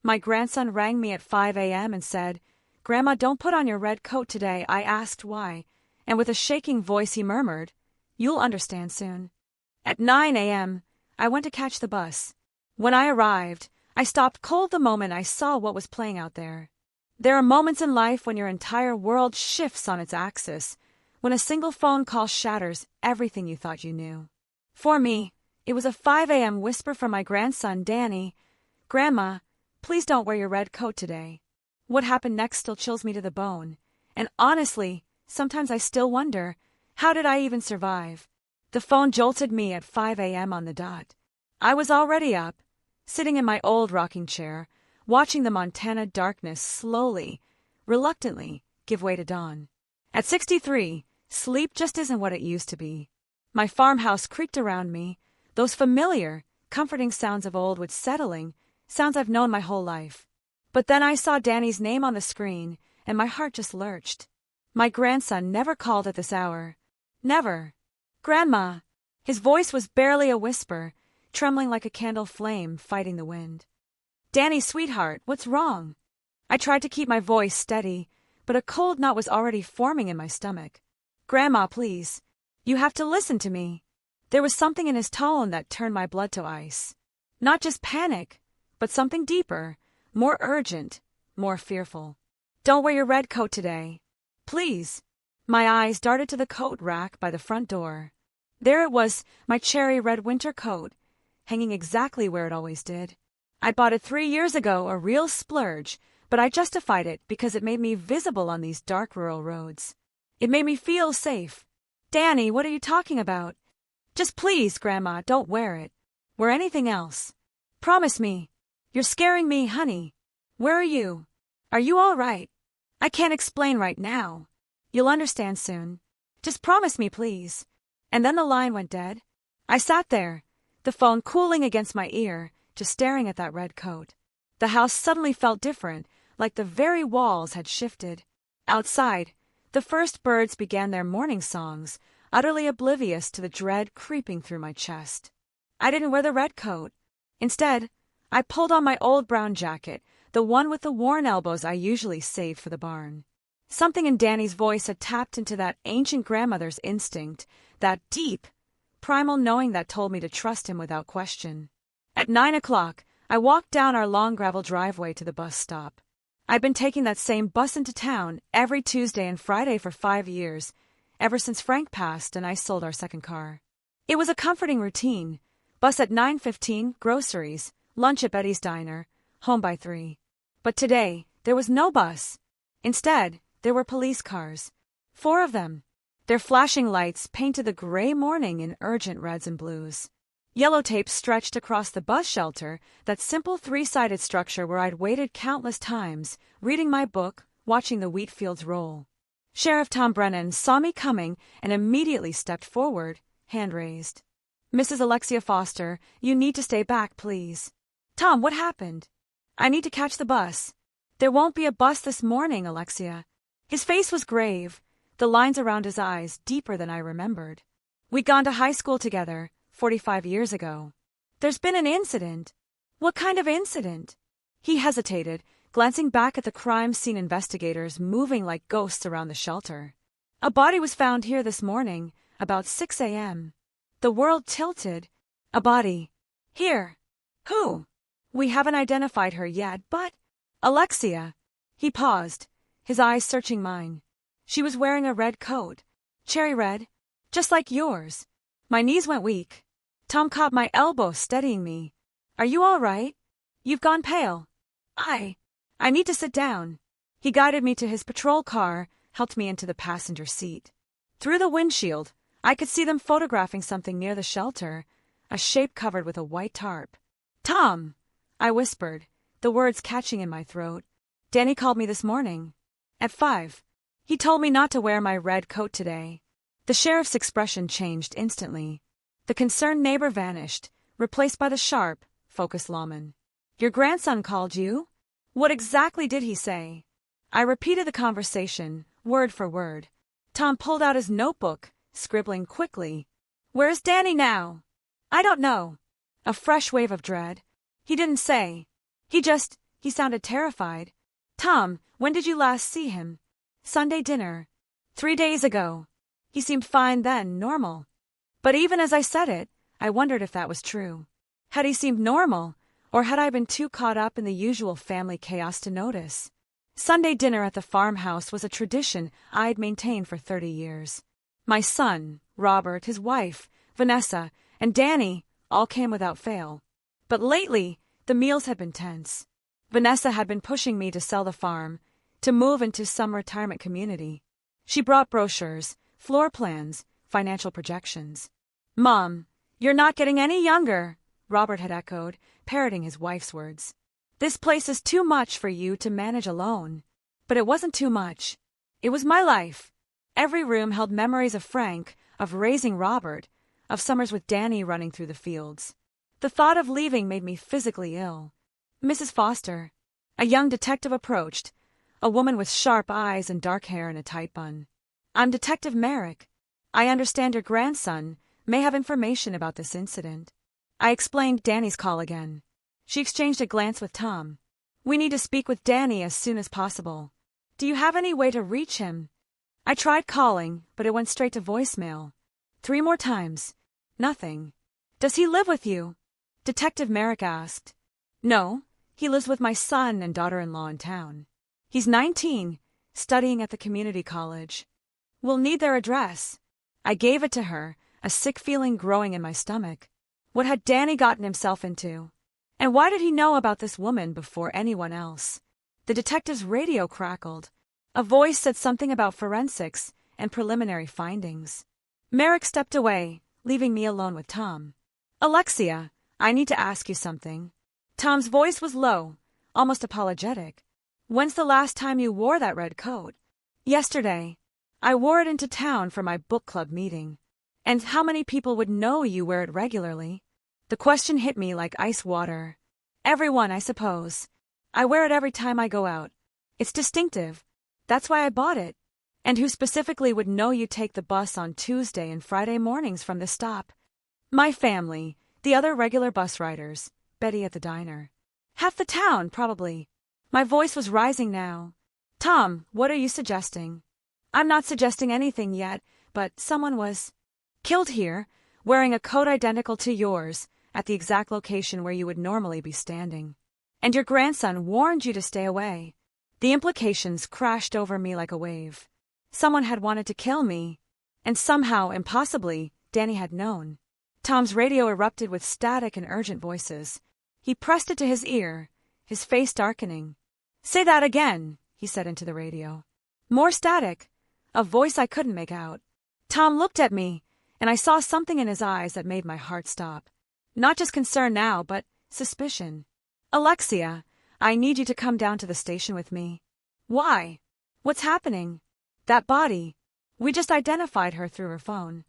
My grandson rang me at 5 a.m. and said, "Grandma, don't put on your red coat today." I asked why, and with a shaking voice he murmured, "You'll understand soon." At 9 a.m., I went to catch the bus. When I arrived, I stopped cold the moment I saw what was playing out there. There are moments in life when your entire world shifts on its axis, when a single phone call shatters everything you thought you knew. For me, it was a 5 a.m. whisper from my grandson, Danny, "Grandma, please don't wear your red coat today." What happened next still chills me to the bone, and honestly, sometimes I still wonder, how did I even survive? The phone jolted me at 5 a.m. on the dot. I was already up, sitting in my old rocking chair, watching the Montana darkness slowly, reluctantly, give way to dawn. At 63, sleep just isn't what it used to be. My farmhouse creaked around me, those familiar, comforting sounds of old with settling, sounds I've known my whole life. But then I saw Danny's name on the screen, and my heart just lurched. My grandson never called at this hour. Never. "Grandma." His voice was barely a whisper, trembling like a candle flame fighting the wind. "Danny, sweetheart, what's wrong?" I tried to keep my voice steady, but a cold knot was already forming in my stomach. "Grandma, please. You have to listen to me." There was something in his tone that turned my blood to ice. Not just panic, but something deeper, more urgent, more fearful. "Don't wear your red coat today. Please." My eyes darted to the coat rack by the front door. There it was, my cherry red winter coat, hanging exactly where it always did. I'd bought it 3 years ago, a real splurge, but I justified it because it made me visible on these dark rural roads. It made me feel safe. "Danny, what are you talking about?" "Just please, Grandma, don't wear it. Wear anything else. Promise me. You're scaring me, honey. Where are you? Are you all right? I can't explain right now. You'll understand soon. Just promise me, please." And then the line went dead. I sat there, the phone cooling against my ear, just staring at that red coat. The house suddenly felt different, like the very walls had shifted. Outside, the first birds began their morning songs, utterly oblivious to the dread creeping through my chest. I didn't wear the red coat. Instead, I pulled on my old brown jacket, the one with the worn elbows I usually saved for the barn. Something in Danny's voice had tapped into that ancient grandmother's instinct, that deep, primal knowing that told me to trust him without question. At 9 o'clock, I walked down our long gravel driveway to the bus stop. I'd been taking that same bus into town every Tuesday and Friday for 5 years, ever since Frank passed and I sold our second car. It was a comforting routine. Bus at 9:15, groceries, lunch at Betty's Diner, home by 3. But today, there was no bus. Instead, there were police cars. 4 of them. Their flashing lights painted the gray morning in urgent reds and blues. Yellow tape stretched across the bus shelter, that simple 3-sided structure where I'd waited countless times, reading my book, watching the wheat fields roll. Sheriff Tom Brennan saw me coming and immediately stepped forward, hand raised. "Mrs. Alexia Foster, you need to stay back, please." "Tom, what happened?" "I need to catch the bus." "There won't be a bus this morning, Alexia." His face was grave, the lines around his eyes deeper than I remembered. "We'd gone to high school together, 45 years ago. There's been an incident." "What kind of incident?" He hesitated, glancing back at the crime scene investigators moving like ghosts around the shelter. "A body was found here this morning, about 6 a.m. The world tilted. "A body. Here. Who?" "We haven't identified her yet, but—" "Alexia." He paused, his eyes searching mine. "She was wearing a red coat. Cherry red. Just like yours." My knees went weak. Tom caught my elbow, steadying me. "Are you all right? You've gone pale." I need to sit down." He guided me to his patrol car, helped me into the passenger seat. Through the windshield, I could see them photographing something near the shelter, a shape covered with a white tarp. "Tom!" I whispered, the words catching in my throat. "Danny called me this morning. At 5. He told me not to wear my red coat today." The sheriff's expression changed instantly. The concerned neighbor vanished, replaced by the sharp, focused lawman. "Your grandson called you? What exactly did he say?" I repeated the conversation, word for word. Tom pulled out his notebook, scribbling quickly. "Where's Danny now?" "I don't know." A fresh wave of dread. "He didn't say. He just He sounded terrified. Tom, when did you last see him? Sunday dinner. 3 days ago. He seemed fine then, normal. But even as I said it, I wondered if that was true. Had he seemed normal, or had I been too caught up in the usual family chaos to notice? Sunday dinner at the farmhouse was a tradition I'd maintained for 30 years. My son, Robert, his wife, Vanessa, and Danny all came without fail. But lately, the meals had been tense. Vanessa had been pushing me to sell the farm, to move into some retirement community. She brought brochures, floor plans, financial projections. "Mom, you're not getting any younger," Robert had echoed, parroting his wife's words. "This place is too much for you to manage alone." But it wasn't too much. It was my life. Every room held memories of Frank, of raising Robert, of summers with Danny running through the fields. The thought of leaving made me physically ill. "Mrs. Foster." A young detective approached, a woman with sharp eyes and dark hair in a tight bun. "I'm Detective Merrick. I understand your grandson may have information about this incident." I explained Danny's call again. She exchanged a glance with Tom. "We need to speak with Danny as soon as possible. Do you have any way to reach him?" I tried calling, but it went straight to voicemail. 3 more times. Nothing. "Does he live with you?" Detective Merrick asked. "No, he lives with my son and daughter-in-law in town. He's 19, studying at the community college. We'll need their address." I gave it to her, a sick feeling growing in my stomach. What had Danny gotten himself into? And why did he know about this woman before anyone else? The detective's radio crackled. A voice said something about forensics and preliminary findings. Merrick stepped away, leaving me alone with Tom. "Alexia, I need to ask you something." Tom's voice was low, almost apologetic. "When's the last time you wore that red coat?" "Yesterday. I wore it into town for my book club meeting." "And how many people would know you wear it regularly?" The question hit me like ice water. "Everyone, I suppose. I wear it every time I go out. It's distinctive. That's why I bought it." "And who specifically would know you take the bus on Tuesday and Friday mornings from the stop?" "My family, the other regular bus riders, Betty at the diner. Half the town, probably." My voice was rising now. "Tom, what are you suggesting?" "I'm not suggesting anything yet, but someone was killed here, wearing a coat identical to yours, at the exact location where you would normally be standing. And your grandson warned you to stay away." The implications crashed over me like a wave. Someone had wanted to kill me, and somehow, impossibly, Danny had known. Tom's radio erupted with static and urgent voices. He pressed it to his ear, his face darkening. "Say that again," he said into the radio. More static, a voice I couldn't make out. Tom looked at me, and I saw something in his eyes that made my heart stop. Not just concern now, but suspicion. "Alexia, I need you to come down to the station with me." "Why? What's happening?" "That body. We just identified her through her phone."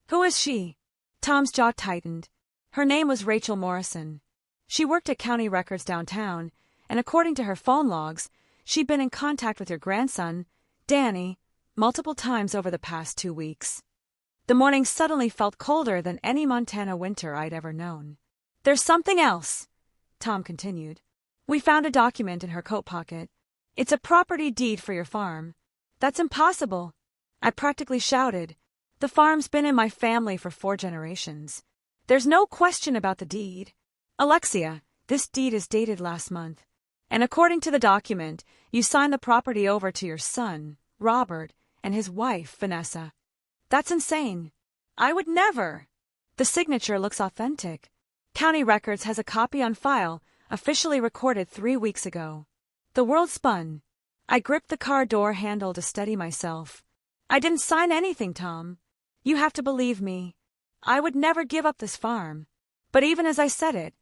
"Who is she?" Tom's jaw tightened. Her name was Rachel Morrison. She worked at county records downtown, and according to her phone logs, she'd been in contact with your grandson, Danny, multiple times over the past 2 weeks. The morning suddenly felt colder than any Montana winter I'd ever known. "There's something else," Tom continued. "We found a document in her coat pocket. It's a property deed for your farm." "That's impossible," I practically shouted. "The farm's been in my family for 4 generations. There's no question about the deed." "Alexia, this deed is dated last month. And according to the document, you signed the property over to your son, Robert, and his wife, Vanessa." "That's insane. I would never." "The signature looks authentic. County Records has a copy on file, officially recorded 3 weeks ago." The world spun. I gripped the car door handle to steady myself. "I didn't sign anything, Tom. You have to believe me. I would never give up this farm." But even as I said it,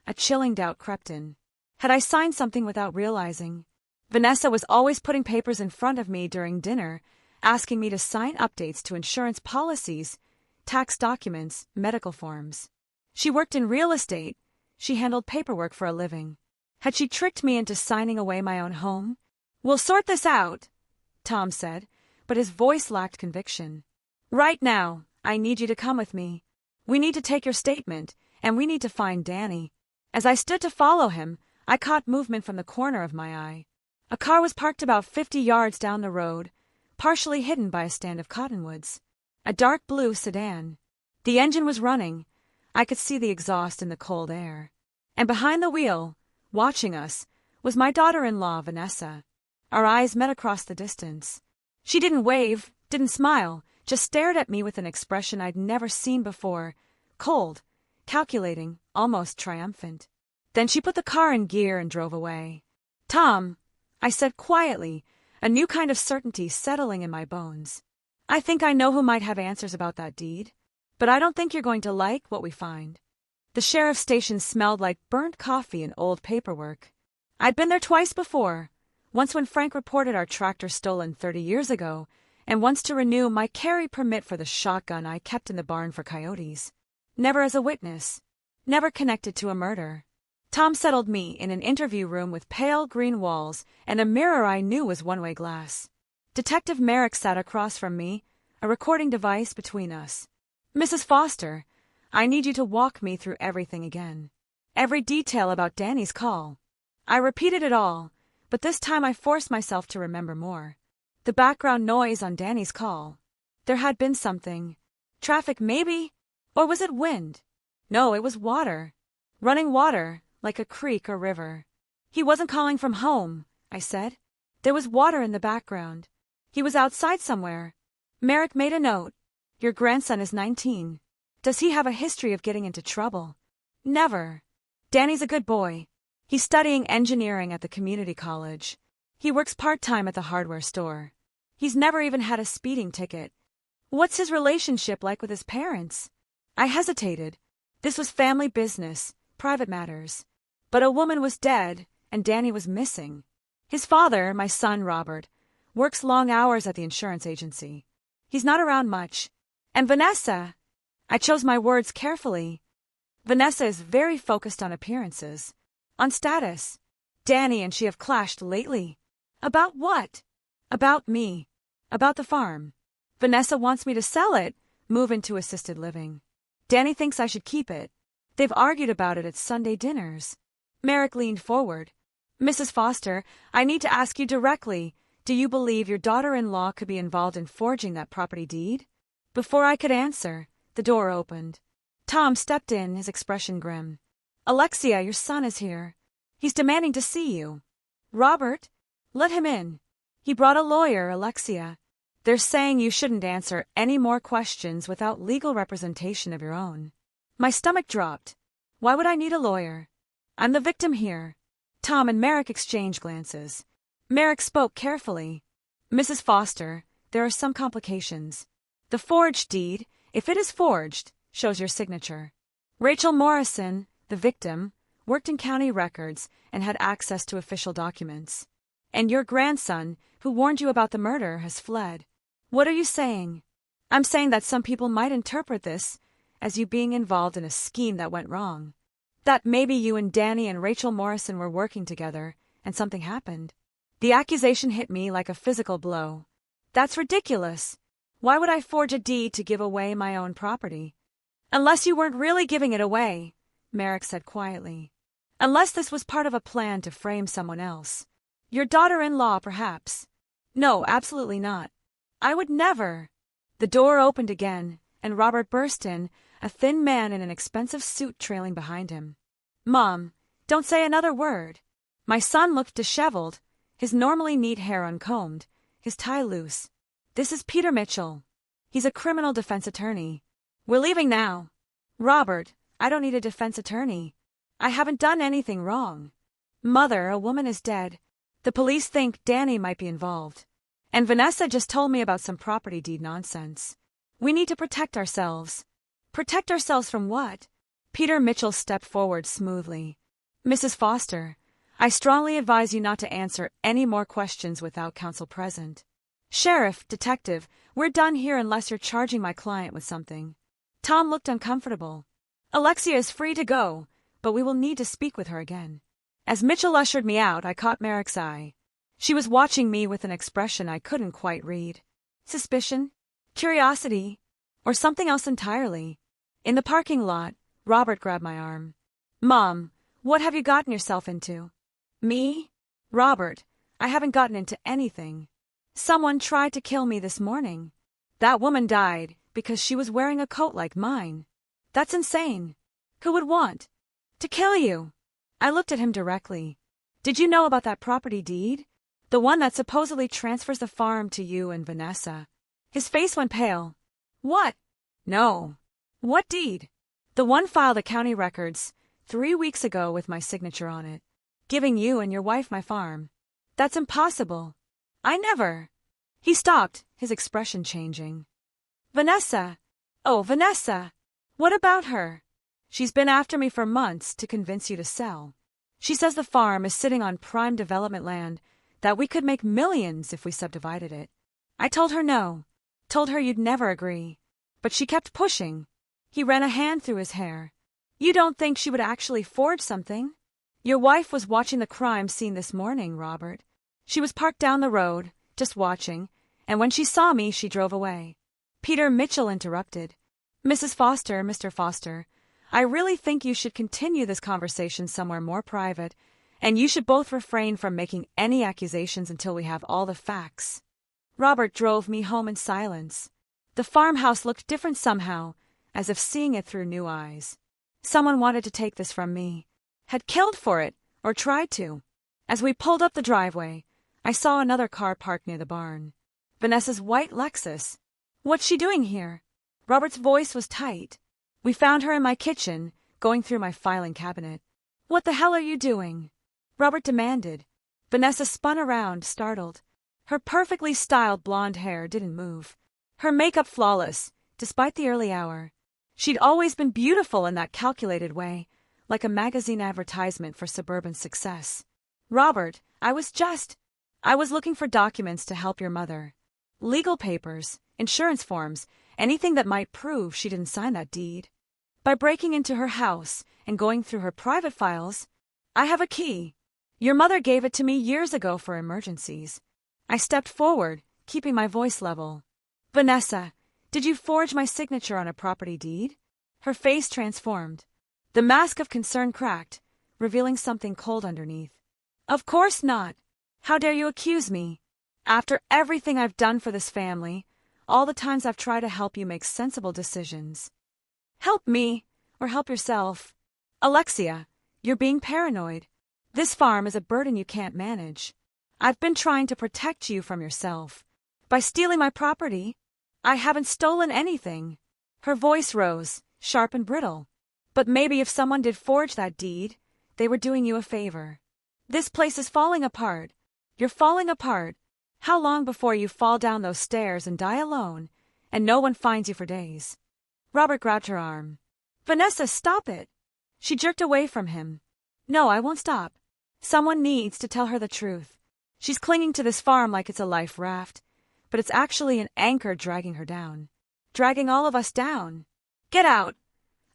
a chilling doubt crept in. Had I signed something without realizing? Vanessa was always putting papers in front of me during dinner, asking me to sign updates to insurance policies, tax documents, medical forms. She worked in real estate. She handled paperwork for a living. Had she tricked me into signing away my own home? "We'll sort this out," Tom said, but his voice lacked conviction. "Right now, I need you to come with me. We need to take your statement, and we need to find Danny." As I stood to follow him, I caught movement from the corner of my eye. A car was parked about 50 yards down the road, partially hidden by a stand of cottonwoods. A dark blue sedan. The engine was running. I could see the exhaust in the cold air. And behind the wheel, watching us, was my daughter-in-law, Vanessa. Our eyes met across the distance. She didn't wave, didn't smile, just stared at me with an expression I'd never seen before, cold, calculating, almost triumphant. Then she put the car in gear and drove away. "Tom," I said quietly, a new kind of certainty settling in my bones. "I think I know who might have answers about that deed, but I don't think you're going to like what we find." The sheriff's station smelled like burnt coffee and old paperwork. I'd been there twice before, once when Frank reported our tractor stolen 30 years ago, and once to renew my carry permit for the shotgun I kept in the barn for coyotes. Never as a witness, never connected to a murder. Tom settled me in an interview room with pale green walls and a mirror I knew was one-way glass. Detective Merrick sat across from me, a recording device between us. "Mrs. Foster, I need you to walk me through everything again. Every detail about Danny's call." I repeated it all, but this time I forced myself to remember more. The background noise on Danny's call. There had been something. Traffic, maybe? Or was it wind? No, it was water. Running water, like a creek or river. "He wasn't calling from home," I said. There was water in the background. "He was outside somewhere." Merrick made a note. "Your grandson is 19. Does he have a history of getting into trouble?" "Never. Danny's a good boy. He's studying engineering at the community college. He works part-time at the hardware store. He's never even had a speeding ticket." "What's his relationship like with his parents?" I hesitated. This was family business, private matters. But a woman was dead, and Danny was missing. His father, my son Robert, works long hours at the insurance agency. He's not around much. And Vanessa, I chose my words carefully. Vanessa is very focused on appearances, on status. Danny and she have clashed lately. About what? About me. About the farm. Vanessa wants me to sell it, move into assisted living. Danny thinks I should keep it. They've argued about it at Sunday dinners. Merrick leaned forward. "Mrs. Foster, I need to ask you directly. Do you believe your daughter-in-law could be involved in forging that property deed?" Before I could answer, the door opened. Tom stepped in, his expression grim. "Alexia, your son is here. He's demanding to see you." "Robert, let him in." He brought a lawyer, Alexia. "They're saying you shouldn't answer any more questions without legal representation of your own." My stomach dropped. Why would I need a lawyer? I'm the victim here. Tom and Merrick exchanged glances. Merrick spoke carefully. "Mrs. Foster, there are some complications. The forged deed, if it is forged, shows your signature. Rachel Morrison, the victim, worked in county records and had access to official documents. And your grandson, who warned you about the murder, has fled. What are you saying?" "I'm saying that some people might interpret this as you being involved in a scheme that went wrong. That maybe you and Danny and Rachel Morrison were working together, and something happened." The accusation hit me like a physical blow. "That's ridiculous. Why would I forge a deed to give away my own property?" "Unless you weren't really giving it away," Merrick said quietly. "Unless this was part of a plan to frame someone else. Your daughter-in-law, perhaps." "No, absolutely not. I would never." The door opened again, and Robert burst in, a thin man in an expensive suit trailing behind him. "Mom, don't say another word." My son looked disheveled, his normally neat hair uncombed, his tie loose. "This is Peter Mitchell. He's a criminal defense attorney. We're leaving now." "Robert, I don't need a defense attorney. I haven't done anything wrong." "Mother, a woman is dead. The police think Danny might be involved. And Vanessa just told me about some property deed nonsense. We need to protect ourselves." "Protect ourselves from what?" Peter Mitchell stepped forward smoothly. "Mrs. Foster, I strongly advise you not to answer any more questions without counsel present. Sheriff, detective, we're done here unless you're charging my client with something." Tom looked uncomfortable. "Alexia is free to go, but we will need to speak with her again." As Mitchell ushered me out, I caught Merrick's eye. She was watching me with an expression I couldn't quite read. Suspicion? Curiosity? Or something else entirely? In the parking lot, Robert grabbed my arm. "Mom, what have you gotten yourself into?" Me? Robert, I haven't gotten into anything. Someone tried to kill me this morning. That woman died because she was wearing a coat like mine. That's insane. Who would want to kill you? I looked at him directly. Did you know about that property deed? The one that supposedly transfers the farm to you and Vanessa. His face went pale. What? No. What deed? The one filed at county records 3 weeks ago with my signature on it, giving you and your wife my farm. That's impossible. I never. He stopped, his expression changing. Vanessa. Oh, Vanessa. What about her? She's been after me for months to convince you to sell. She says the farm is sitting on prime development land, that we could make millions if we subdivided it. I told her no. Told her you'd never agree. But she kept pushing. He ran a hand through his hair. You don't think she would actually forge something? Your wife was watching the crime scene this morning, Robert. She was parked down the road, just watching, and when she saw me, she drove away. Peter Mitchell interrupted. Mrs. Foster, Mr. Foster, I really think you should continue this conversation somewhere more private, and you should both refrain from making any accusations until we have all the facts. Robert drove me home in silence. The farmhouse looked different somehow, as if seeing it through new eyes. Someone wanted to take this from me. Had killed for it, or tried to. As we pulled up the driveway, I saw another car parked near the barn. Vanessa's white Lexus. What's she doing here? Robert's voice was tight. We found her in my kitchen, going through my filing cabinet. What the hell are you doing? Robert demanded. Vanessa spun around, startled. Her perfectly styled blonde hair didn't move. Her makeup flawless, despite the early hour. She'd always been beautiful in that calculated way, like a magazine advertisement for suburban success. Robert, I was looking for documents to help your mother. Legal papers, insurance forms, anything that might prove she didn't sign that deed. By breaking into her house and going through her private files, I have a key. Your mother gave it to me years ago for emergencies. I stepped forward, keeping my voice level. Vanessa, did you forge my signature on a property deed? Her face transformed. The mask of concern cracked, revealing something cold underneath. Of course not. How dare you accuse me? After everything I've done for this family, all the times I've tried to help you make sensible decisions. Help me, or help yourself. Alexia, you're being paranoid. This farm is a burden you can't manage. I've been trying to protect you from yourself. By stealing my property, I haven't stolen anything. Her voice rose, sharp and brittle. But maybe if someone did forge that deed, they were doing you a favor. This place is falling apart. You're falling apart. How long before you fall down those stairs and die alone, and no one finds you for days? Robert grabbed her arm. Vanessa, stop it. She jerked away from him. No, I won't stop. Someone needs to tell her the truth. She's clinging to this farm like it's a life raft, but it's actually an anchor dragging her down. Dragging all of us down. Get out,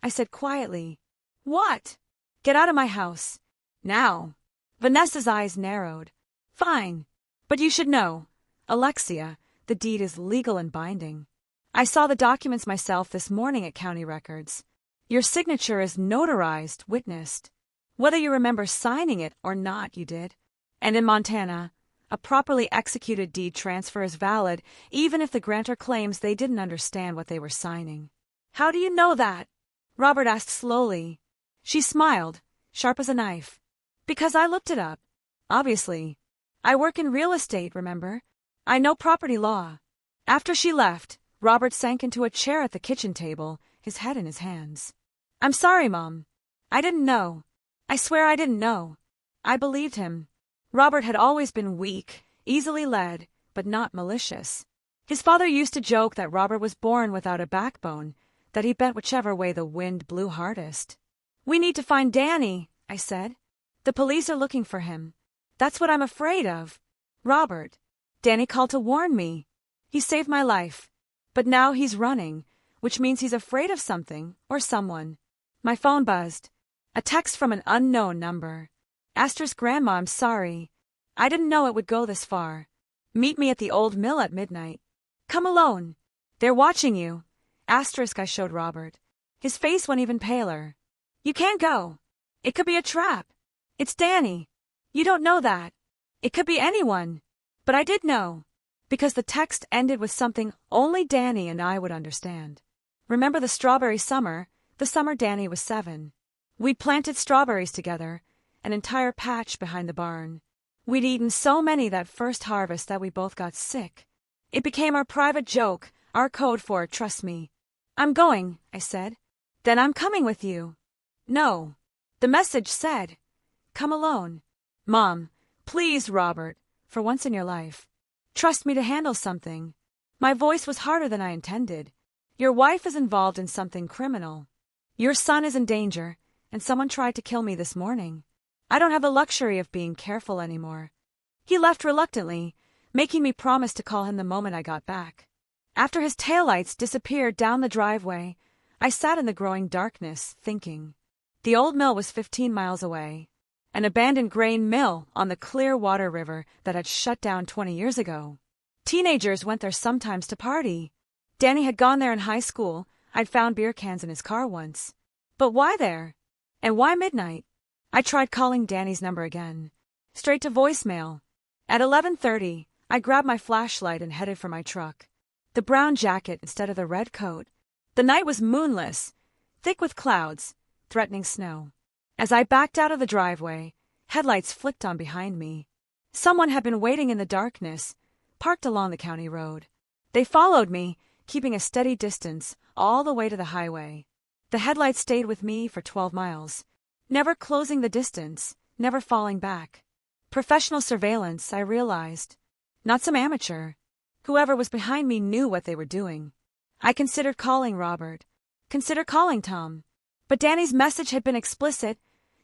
I said quietly. What? Get out of my house. Now. Vanessa's eyes narrowed. Fine. But you should know, Alexia, the deed is legal and binding. I saw the documents myself this morning at county records. Your signature is notarized, witnessed. Whether you remember signing it or not, you did. And in Montana, a properly executed deed transfer is valid even if the grantor claims they didn't understand what they were signing. How do you know that? Robert asked slowly. She smiled, sharp as a knife. Because I looked it up. Obviously. I work in real estate, remember? I know property law. After she left, Robert sank into a chair at the kitchen table, his head in his hands. I'm sorry, Mom. I didn't know. I swear I didn't know. I believed him. Robert had always been weak, easily led, but not malicious. His father used to joke that Robert was born without a backbone, that he bent whichever way the wind blew hardest. We need to find Danny, I said. The police are looking for him. That's what I'm afraid of. Robert. Danny called to warn me. He saved my life. But now he's running, which means he's afraid of something or someone. My phone buzzed. A text from an unknown number. Asterisk Grandma, I'm sorry. I didn't know it would go this far. Meet me at the old mill at midnight. Come alone. They're watching you. Asterisk, I showed Robert. His face went even paler. You can't go. It could be a trap. It's Danny. You don't know that. It could be anyone. But I did know. Because the text ended with something only Danny and I would understand. Remember the strawberry summer, the summer Danny was 7. We'd planted strawberries together, an entire patch behind the barn. We'd eaten so many that first harvest that we both got sick. It became our private joke, our code for trust me. I'm going, I said. Then I'm coming with you. No. The message said, come alone. Mom, please, Robert, for once in your life. Trust me to handle something. My voice was harder than I intended. Your wife is involved in something criminal. Your son is in danger, and someone tried to kill me this morning. I don't have the luxury of being careful anymore. He left reluctantly, making me promise to call him the moment I got back. After his taillights disappeared down the driveway, I sat in the growing darkness, thinking. The old mill was 15 miles away. An abandoned grain mill on the Clearwater River that had shut down 20 years ago. Teenagers went there sometimes to party. Danny had gone there in high school. I'd found beer cans in his car once. But why there? And why midnight? I tried calling Danny's number again. Straight to voicemail. At 11:30, I grabbed my flashlight and headed for my truck. The brown jacket instead of the red coat. The night was moonless, thick with clouds, threatening snow. As I backed out of the driveway, headlights flicked on behind me. Someone had been waiting in the darkness, parked along the county road. They followed me, keeping a steady distance, all the way to the highway. The headlights stayed with me for 12 miles, never closing the distance, never falling back. Professional surveillance, I realized. Not some amateur. Whoever was behind me knew what they were doing. I considered calling Robert. Considered calling Tom. But Danny's message had been explicit,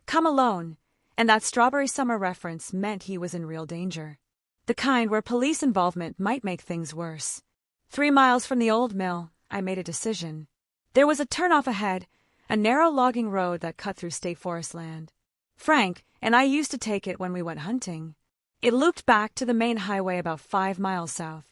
come alone, and that strawberry summer reference meant he was in real danger. The kind where police involvement might make things worse. 3 miles from the old mill, I made a decision. There was a turnoff ahead, a narrow logging road that cut through state forest land. Frank and I used to take it when we went hunting. It looped back to the main highway about 5 miles south.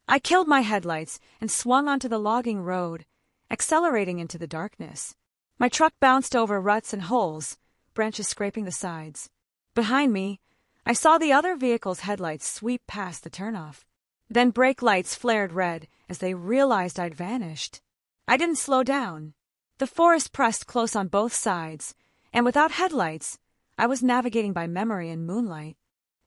I killed my headlights and swung onto the logging road, accelerating into the darkness. My truck bounced over ruts and holes, branches scraping the sides. Behind me, I saw the other vehicle's headlights sweep past the turnoff. Then brake lights flared red as they realized I'd vanished. I didn't slow down. The forest pressed close on both sides, and without headlights, I was navigating by memory and moonlight.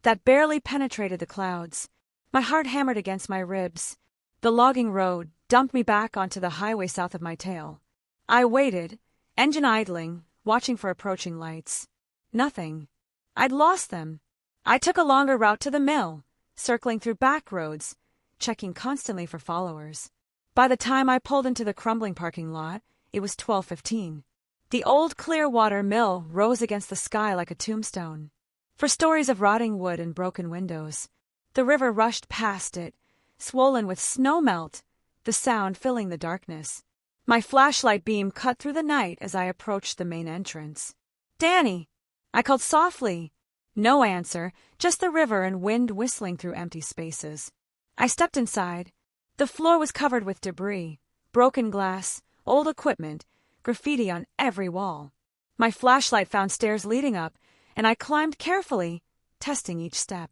That barely penetrated the clouds. My heart hammered against my ribs. The logging road dumped me back onto the highway south of my tail. I waited, engine idling, watching for approaching lights. Nothing. I'd lost them. I took a longer route to the mill, circling through back roads, checking constantly for followers. By the time I pulled into the crumbling parking lot, it was 12:15. The old Clearwater mill rose against the sky like a tombstone. For stories of rotting wood and broken windows. The river rushed past it, swollen with snow melt, the sound filling the darkness. My flashlight beam cut through the night as I approached the main entrance. Danny! I called softly. No answer, just the river and wind whistling through empty spaces. I stepped inside. The floor was covered with debris, broken glass, old equipment, graffiti on every wall. My flashlight found stairs leading up, and I climbed carefully, testing each step.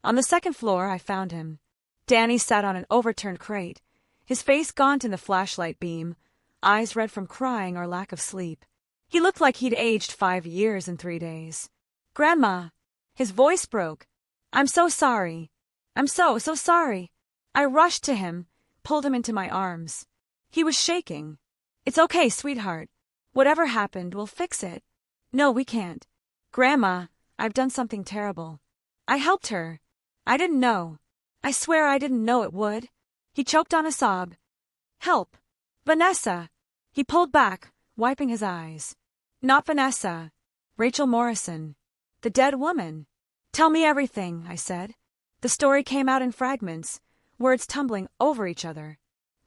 On the second floor, I found him. Danny sat on an overturned crate, his face gaunt in the flashlight beam, eyes red from crying or lack of sleep. He looked like he'd aged 5 years in 3 days. Grandma! His voice broke. I'm so sorry. I'm so sorry. I rushed to him, pulled him into my arms. He was shaking. It's okay, sweetheart. Whatever happened, we'll fix it. No, we can't. Grandma, I've done something terrible. I helped her. I didn't know. I swear I didn't know it would. He choked on a sob. Help. Vanessa. He pulled back, wiping his eyes. Not Vanessa. Rachel Morrison. The dead woman. Tell me everything, I said. The story came out in fragments, words tumbling over each other.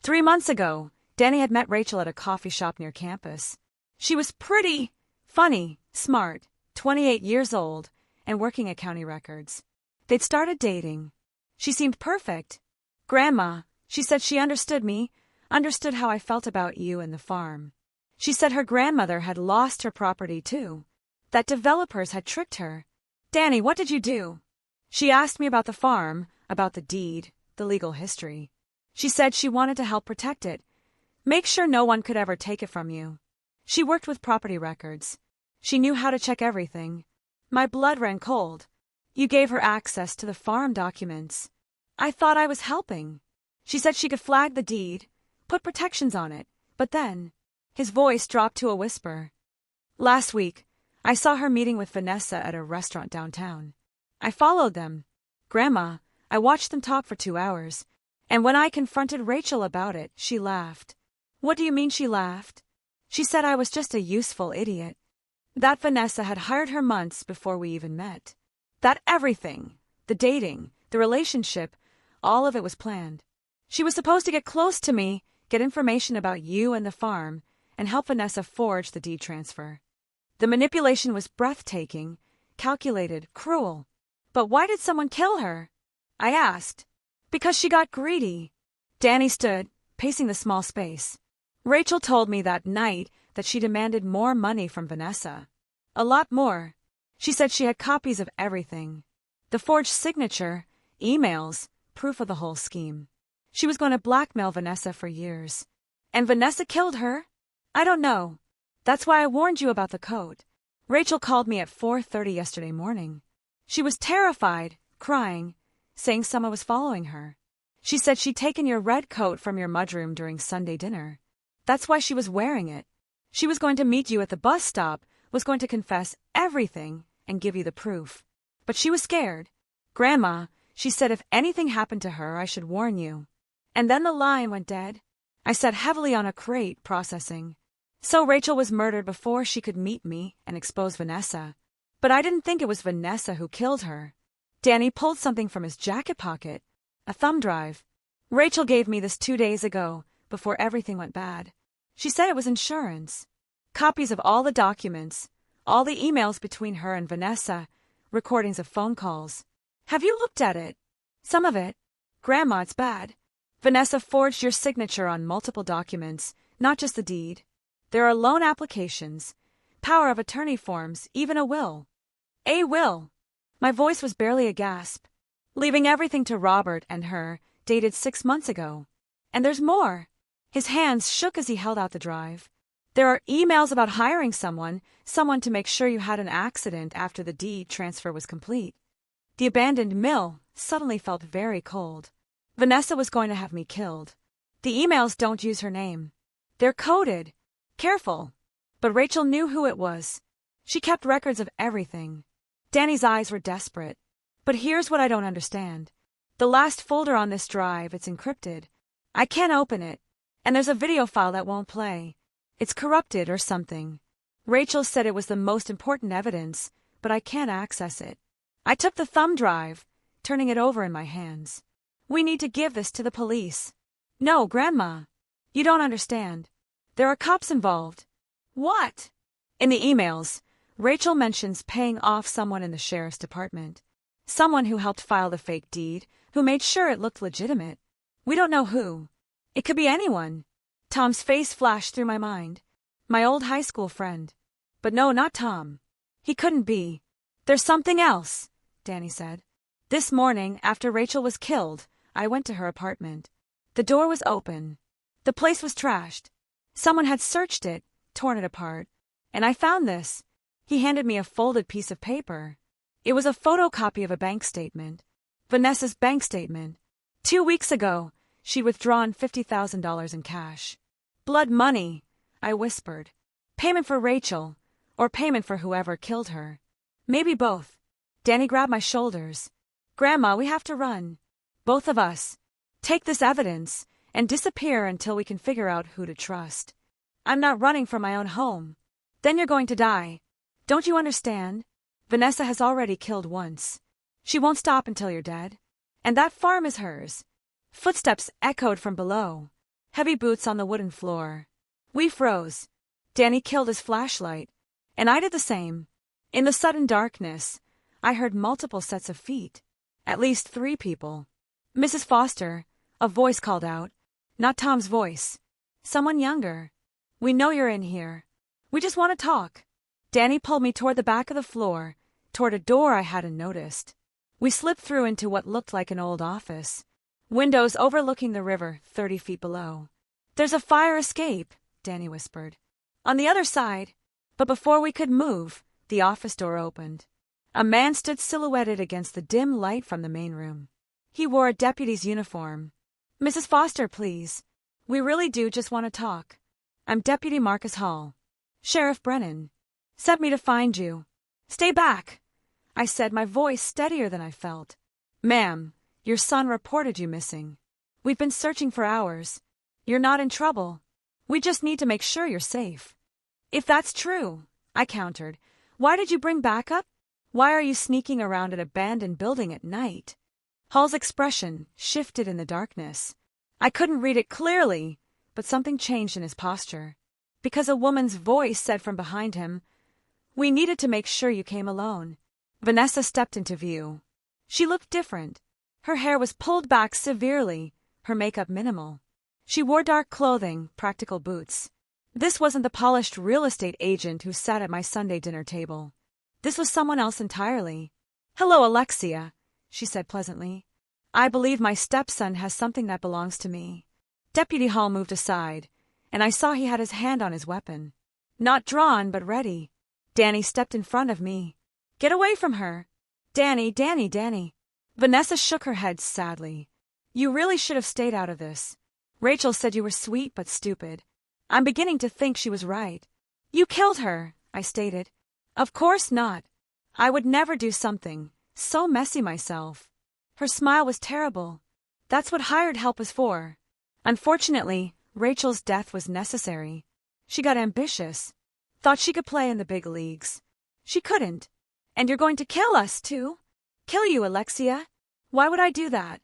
3 months ago, Danny had met Rachel at a coffee shop near campus. She was pretty, funny, smart, 28 years old, and working at county records. They'd started dating. She seemed perfect. Grandma, she said she understood me, understood how I felt about you and the farm. She said her grandmother had lost her property too, that developers had tricked her. Danny, what did you do? She asked me about the farm, about the deed, the legal history. She said she wanted to help protect it, make sure no one could ever take it from you. She worked with property records. She knew how to check everything. My blood ran cold. You gave her access to the farm documents. I thought I was helping. She said she could flag the deed, put protections on it, but then, his voice dropped to a whisper. Last week, I saw her meeting with Vanessa at a restaurant downtown. I followed them. Grandma, I watched them talk for 2 hours, and when I confronted Rachel about it, she laughed. What do you mean she laughed? She said I was just a useful idiot. That Vanessa had hired her months before we even met. That everything, the dating, the relationship, all of it was planned. She was supposed to get close to me, get information about you and the farm, and help Vanessa forge the deed transfer. The manipulation was breathtaking, calculated, cruel. But why did someone kill her? I asked. Because she got greedy. Danny stood, pacing the small space. Rachel told me that night that she demanded more money from Vanessa. A lot more. She said she had copies of everything. The forged signature, emails, proof of the whole scheme. She was going to blackmail Vanessa for years. And Vanessa killed her? I don't know. That's why I warned you about the code. Rachel called me at 4:30 yesterday morning. She was terrified, crying, saying someone was following her. She said she'd taken your red coat from your mudroom during Sunday dinner. That's why she was wearing it. She was going to meet you at the bus stop, was going to confess everything and give you the proof. But she was scared. Grandma, she said if anything happened to her, I should warn you. And then the line went dead. I sat heavily on a crate, processing. So Rachel was murdered before she could meet me and expose Vanessa. But I didn't think it was Vanessa who killed her. Danny pulled something from his jacket pocket. A thumb drive. Rachel gave me this 2 days ago, before everything went bad. She said it was insurance. Copies of all the documents, all the emails between her and Vanessa, recordings of phone calls. Have you looked at it? Some of it. Grandma, it's bad. Vanessa forged your signature on multiple documents, not just the deed. There are loan applications, power of attorney forms, even a will. A will. My voice was barely a gasp. Leaving everything to Robert and her, dated 6 months ago. And there's more. His hands shook as he held out the drive. There are emails about hiring someone to make sure you had an accident after the deed transfer was complete. The abandoned mill suddenly felt very cold. Vanessa was going to have me killed. The emails don't use her name. They're coded. Careful. But Rachel knew who it was. She kept records of everything. Danny's eyes were desperate. But here's what I don't understand. The last folder on this drive, it's encrypted. I can't open it. And there's a video file that won't play. It's corrupted or something. Rachel said it was the most important evidence, but I can't access it. I took the thumb drive, turning it over in my hands. We need to give this to the police. No, Grandma. You don't understand. There are cops involved. What? In the emails, Rachel mentions paying off someone in the sheriff's department. Someone who helped file the fake deed, who made sure it looked legitimate. We don't know who. It could be anyone. Tom's face flashed through my mind. My old high school friend. But no, not Tom. He couldn't be. There's something else, Danny said. This morning, after Rachel was killed, I went to her apartment. The door was open. The place was trashed. Someone had searched it, torn it apart. And I found this. He handed me a folded piece of paper. It was a photocopy of a bank statement. Vanessa's bank statement. 2 weeks ago, she'd withdrawn $50,000 in cash. Blood money, I whispered. Payment for Rachel, or payment for whoever killed her. Maybe both. Danny grabbed my shoulders. Grandma, we have to run. Both of us. Take this evidence and disappear until we can figure out who to trust. I'm not running from my own home. Then you're going to die. Don't you understand? Vanessa has already killed once. She won't stop until you're dead. And that farm is hers. Footsteps echoed from below. Heavy boots on the wooden floor. We froze. Danny killed his flashlight. And I did the same. In the sudden darkness, I heard multiple sets of feet. At least 3 people. Mrs. Foster, a voice called out. Not Tom's voice. Someone younger. We know you're in here. We just want to talk. Danny pulled me toward the back of the floor, toward a door I hadn't noticed. We slipped through into what looked like an old office. Windows overlooking the river 30 feet below. "There's a fire escape," Danny whispered. "On the other side." But before we could move, the office door opened. A man stood silhouetted against the dim light from the main room. He wore a deputy's uniform. "Mrs. Foster, please. We really do just want to talk. I'm Deputy Marcus Hall. Sheriff Brennan sent me to find you." "Stay back," I said, my voice steadier than I felt. "Ma'am, your son reported you missing. We've been searching for hours. You're not in trouble. We just need to make sure you're safe." "If that's true," I countered, "why did you bring backup? Why are you sneaking around an abandoned building at night?" Hall's expression shifted in the darkness. I couldn't read it clearly, but something changed in his posture. Because a woman's voice said from behind him, "We needed to make sure you came alone." Vanessa stepped into view. She looked different. Her hair was pulled back severely, her makeup minimal. She wore dark clothing, practical boots. This wasn't the polished real estate agent who sat at my Sunday dinner table. This was someone else entirely. "Hello, Alexia," she said pleasantly. "I believe my stepson has something that belongs to me." Deputy Hall moved aside, and I saw he had his hand on his weapon. Not drawn, but ready. Danny stepped in front of me. "Get away from her." "Danny, Danny, Danny." Vanessa shook her head sadly. "You really should have stayed out of this. Rachel said you were sweet but stupid. I'm beginning to think she was right." "You killed her," I stated. "Of course not. I would never do something so messy myself." Her smile was terrible. "That's what hired help is for." Unfortunately, Rachel's death was necessary. She got ambitious. Thought she could play in the big leagues. She couldn't. "And you're going to kill us, too?" "Kill you, Alexia? Why would I do that?"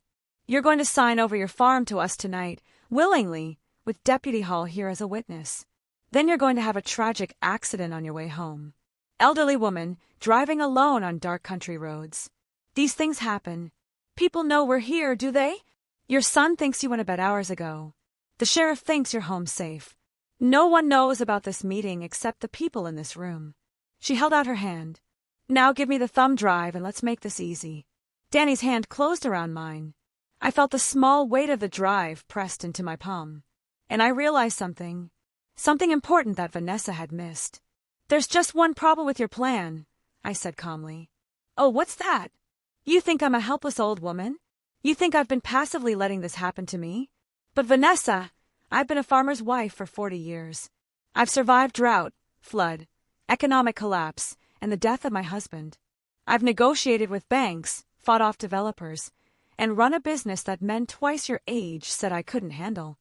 "You're going to sign over your farm to us tonight, willingly, with Deputy Hall here as a witness. Then you're going to have a tragic accident on your way home. Elderly woman driving alone on dark country roads. These things happen. People know we're here, do they? Your son thinks you went to bed hours ago. The sheriff thinks you're home safe. No one knows about this meeting except the people in this room." She held out her hand. "Now give me the thumb drive and let's make this easy." Danny's hand closed around mine. I felt the small weight of the drive pressed into my palm. And I realized something important that Vanessa had missed. "There's just one problem with your plan," I said calmly. "Oh, what's that?" "You think I'm a helpless old woman? You think I've been passively letting this happen to me? But Vanessa, I've been a farmer's wife for 40 years. I've survived drought, flood, economic collapse, and the death of my husband. I've negotiated with banks, fought off developers, and run a business that men twice your age said I couldn't handle."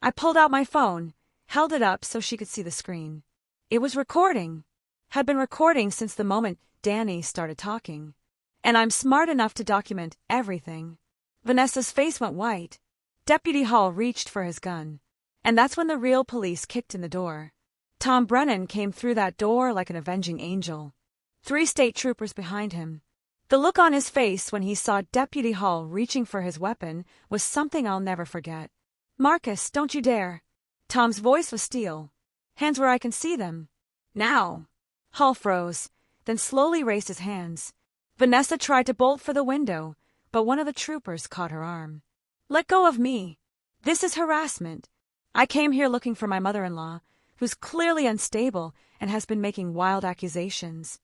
I pulled out my phone, held it up so she could see the screen. It was recording. Had been recording since the moment Danny started talking. And I'm smart enough to document everything. Vanessa's face went white. Deputy Hall reached for his gun. And that's when the real police kicked in the door. Tom Brennan came through that door like an avenging angel. 3 state troopers behind him. The look on his face when he saw Deputy Hall reaching for his weapon was something I'll never forget. "Marcus, don't you dare." Tom's voice was steel. "Hands where I can see them." "Now." Hall froze, then slowly raised his hands. Vanessa tried to bolt for the window, but one of the troopers caught her arm. "Let go of me. This is harassment. I came here looking for my mother-in-law, who's clearly unstable and has been making wild accusations."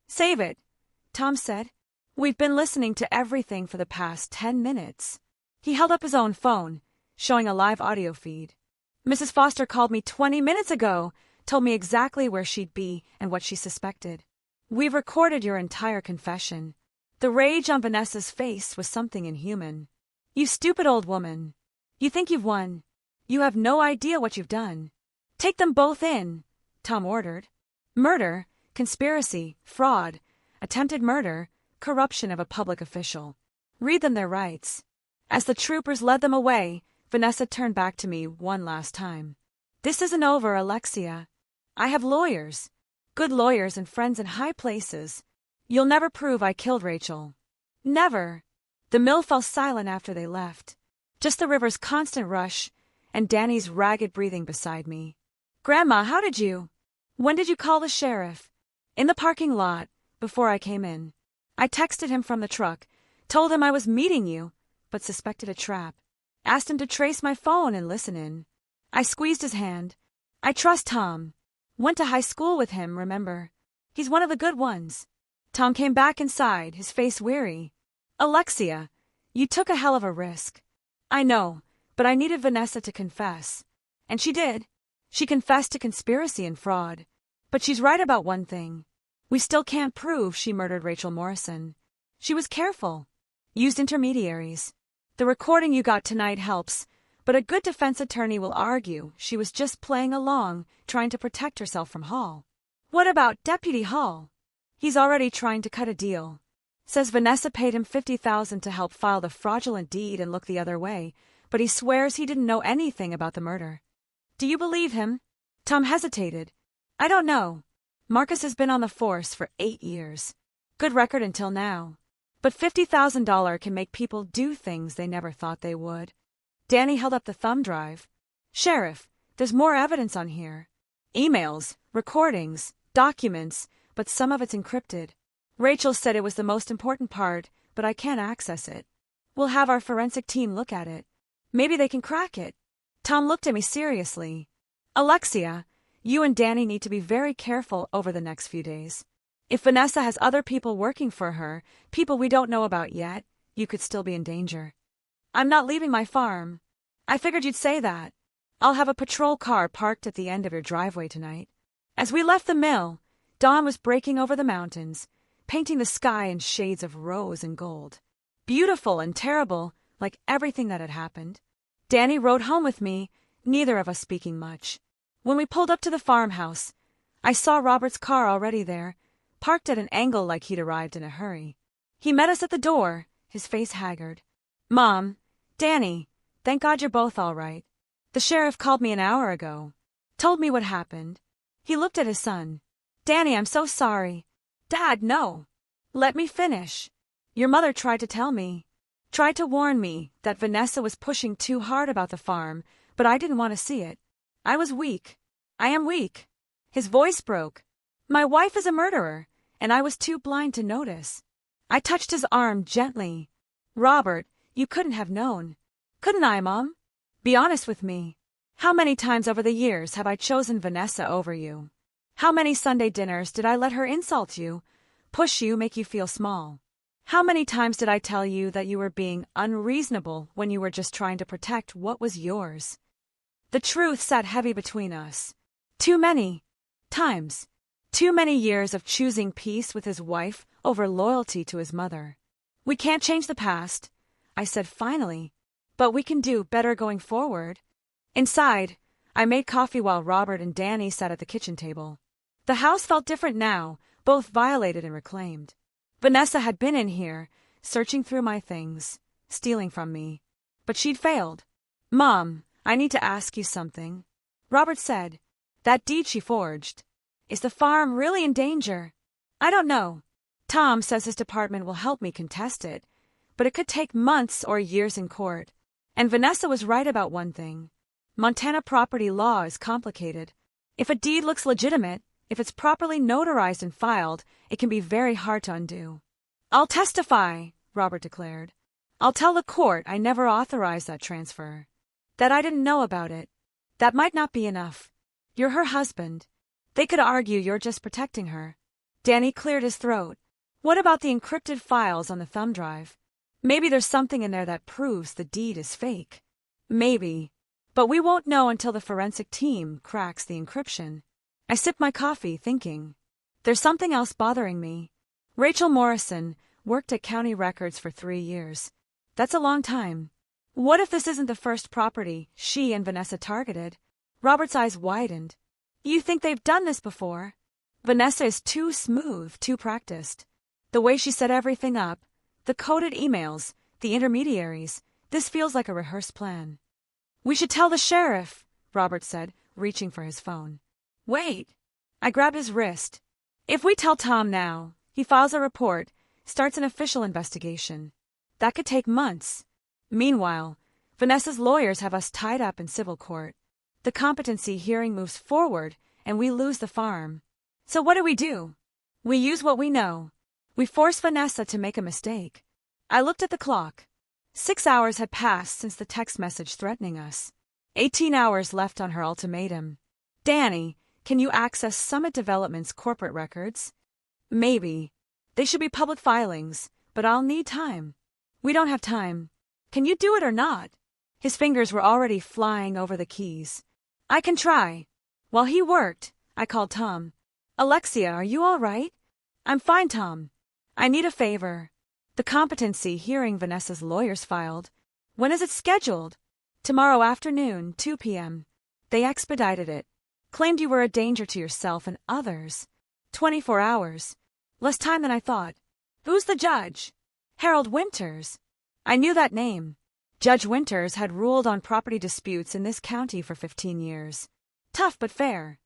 "Save it," Tom said. "We've been listening to everything for the past 10 minutes. He held up his own phone, showing a live audio feed. "Mrs. Foster called me 20 minutes ago, told me exactly where she'd be and what she suspected. We've recorded your entire confession." The rage on Vanessa's face was something inhuman. "You stupid old woman. You think you've won. You have no idea what you've done." "Take them both in," Tom ordered. "Murder, conspiracy, fraud, attempted murder, corruption of a public official. Read them their rights." As the troopers led them away, Vanessa turned back to me one last time. "This isn't over, Alexia. I have lawyers. Good lawyers and friends in high places. You'll never prove I killed Rachel. Never." The mill fell silent after they left. Just the river's constant rush and Danny's ragged breathing beside me. "Grandma, how did you? When did you call the sheriff?" "In the parking lot, before I came in. I texted him from the truck, told him I was meeting you, but suspected a trap. Asked him to trace my phone and listen in. I squeezed his hand. I trust Tom. Went to high school with him, remember? He's one of the good ones. Tom came back inside, his face weary. Alexia, you took a hell of a risk. I know, but I needed Vanessa to confess. And she did. She confessed to conspiracy and fraud. But she's right about one thing. We still can't prove she murdered Rachel Morrison. She was careful. Used intermediaries. The recording you got tonight helps, but a good defense attorney will argue she was just playing along, trying to protect herself from Hall. What about Deputy Hall? He's already trying to cut a deal. Says Vanessa paid him $50,000 to help file the fraudulent deed and look the other way, but he swears he didn't know anything about the murder. Do you believe him? Tom hesitated. I don't know. Marcus has been on the force for 8 years. Good record until now. But $50,000 can make people do things they never thought they would. Danny held up the thumb drive. Sheriff, there's more evidence on here. Emails, recordings, documents, but some of it's encrypted. Rachel said it was the most important part, but I can't access it. We'll have our forensic team look at it. Maybe they can crack it. Tom looked at me seriously. Alexia, you and Danny need to be very careful over the next few days. If Vanessa has other people working for her, people we don't know about yet, you could still be in danger. I'm not leaving my farm. I figured you'd say that. I'll have a patrol car parked at the end of your driveway tonight. As we left the mill, dawn was breaking over the mountains, painting the sky in shades of rose and gold. Beautiful and terrible, like everything that had happened. Danny rode home with me, neither of us speaking much. When we pulled up to the farmhouse, I saw Robert's car already there, parked at an angle like he'd arrived in a hurry. He met us at the door, his face haggard. Mom, Danny, thank God you're both all right. The sheriff called me an hour ago. Told me what happened. He looked at his son. Danny, I'm so sorry. Dad, no. Let me finish. Your mother tried to tell me. Tried to warn me that Vanessa was pushing too hard about the farm, but I didn't want to see it. I was weak. I am weak. His voice broke. My wife is a murderer, and I was too blind to notice. I touched his arm gently. Robert, you couldn't have known. Couldn't I, Mom? Be honest with me. How many times over the years have I chosen Vanessa over you? How many Sunday dinners did I let her insult you, push you, make you feel small? How many times did I tell you that you were being unreasonable when you were just trying to protect what was yours? The truth sat heavy between us. Too many times. Too many years of choosing peace with his wife over loyalty to his mother. We can't change the past, I said finally, but we can do better going forward. Inside, I made coffee while Robert and Danny sat at the kitchen table. The house felt different now, both violated and reclaimed. Vanessa had been in here, searching through my things, stealing from me. But she'd failed. Mom, I need to ask you something. Robert said, that deed she forged. Is the farm really in danger? I don't know. Tom says his department will help me contest it, but it could take months or years in court. And Vanessa was right about one thing. Montana property law is complicated. If a deed looks legitimate, if it's properly notarized and filed, it can be very hard to undo. I'll testify, Robert declared. I'll tell the court I never authorized that transfer. That I didn't know about it. That might not be enough. You're her husband. They could argue you're just protecting her. Danny cleared his throat. What about the encrypted files on the thumb drive? Maybe there's something in there that proves the deed is fake. Maybe. But we won't know until the forensic team cracks the encryption. I sipped my coffee, thinking. There's something else bothering me. Rachel Morrison worked at County Records for 3 years. That's a long time. What if this isn't the first property she and Vanessa targeted? Robert's eyes widened. You think they've done this before? Vanessa is too smooth, too practiced. The way she set everything up, the coded emails, the intermediaries, this feels like a rehearsed plan. We should tell the sheriff, Robert said, reaching for his phone. Wait. I grabbed his wrist. If we tell Tom now, he files a report, starts an official investigation. That could take months. Meanwhile, Vanessa's lawyers have us tied up in civil court. The competency hearing moves forward, and we lose the farm. So what do? We use what we know. We force Vanessa to make a mistake. I looked at the clock. 6 hours had passed since the text message threatening us. 18 hours left on her ultimatum. Danny, can you access Summit Development's corporate records? Maybe. They should be public filings, but I'll need time. We don't have time. Can you do it or not? His fingers were already flying over the keys. I can try. While he worked, I called Tom. Alexia, are you all right? I'm fine, Tom. I need a favor. The competency hearing Vanessa's lawyers filed. When is it scheduled? Tomorrow afternoon, 2 p.m. They expedited it. Claimed you were a danger to yourself and others. 24 hours. Less time than I thought. Who's the judge? Harold Winters. I knew that name. Judge Winters had ruled on property disputes in this county for 15 years. Tough but fair.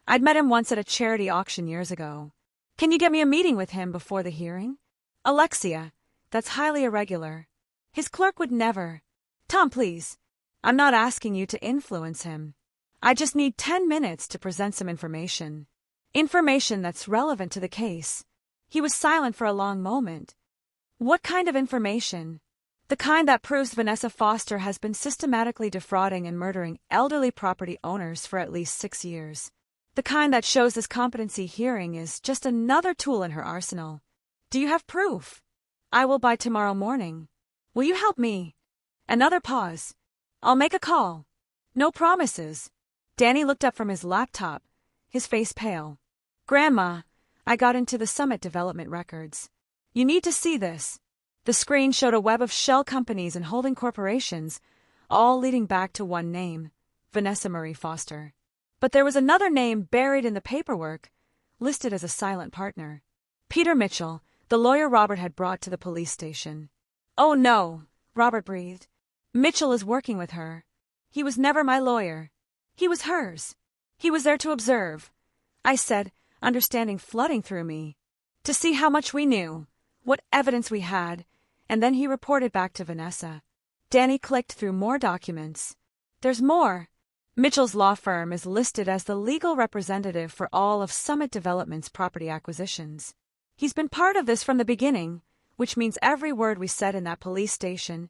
I'd met him once at a charity auction years ago. Can you get me a meeting with him before the hearing? Alexia, that's highly irregular. His clerk would never. Tom, please. I'm not asking you to influence him. I just need 10 minutes to present some information. Information that's relevant to the case. He was silent for a long moment. What kind of information? The kind that proves Vanessa Foster has been systematically defrauding and murdering elderly property owners for at least 6 years. The kind that shows this competency hearing is just another tool in her arsenal. Do you have proof? I will by tomorrow morning. Will you help me? Another pause. I'll make a call. No promises. Danny looked up from his laptop, his face pale. Grandma, I got into the Summit Development records. You need to see this. The screen showed a web of shell companies and holding corporations, all leading back to one name, Vanessa Marie Foster. But there was another name buried in the paperwork, listed as a silent partner. Peter Mitchell, the lawyer Robert had brought to the police station. Oh no, Robert breathed. Mitchell is working with her. He was never my lawyer. He was hers. He was there to observe. I said, understanding flooding through me. To see how much we knew, what evidence we had, and then he reported back to Vanessa. Danny clicked through more documents. There's more. Mitchell's law firm is listed as the legal representative for all of Summit Development's property acquisitions. He's been part of this from the beginning, which means every word we said in that police station,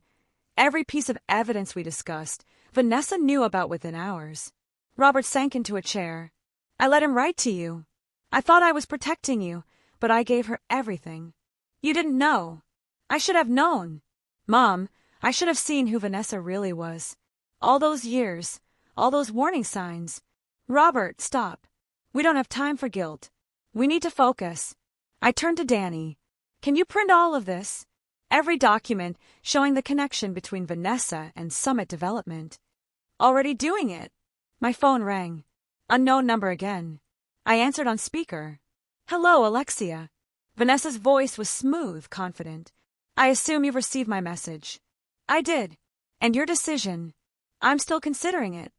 every piece of evidence we discussed, Vanessa knew about within hours. Robert sank into a chair. I let him write to you. I thought I was protecting you, but I gave her everything. You didn't know. I should have known. Mom, I should have seen who Vanessa really was. All those years, all those warning signs. Robert, stop. We don't have time for guilt. We need to focus. I turned to Danny. Can you print all of this? Every document showing the connection between Vanessa and Summit Development. Already doing it. My phone rang. Unknown number again. I answered on speaker. Hello, Alexia. Vanessa's voice was smooth, confident. I assume you've received my message. I did. And your decision? I'm still considering it.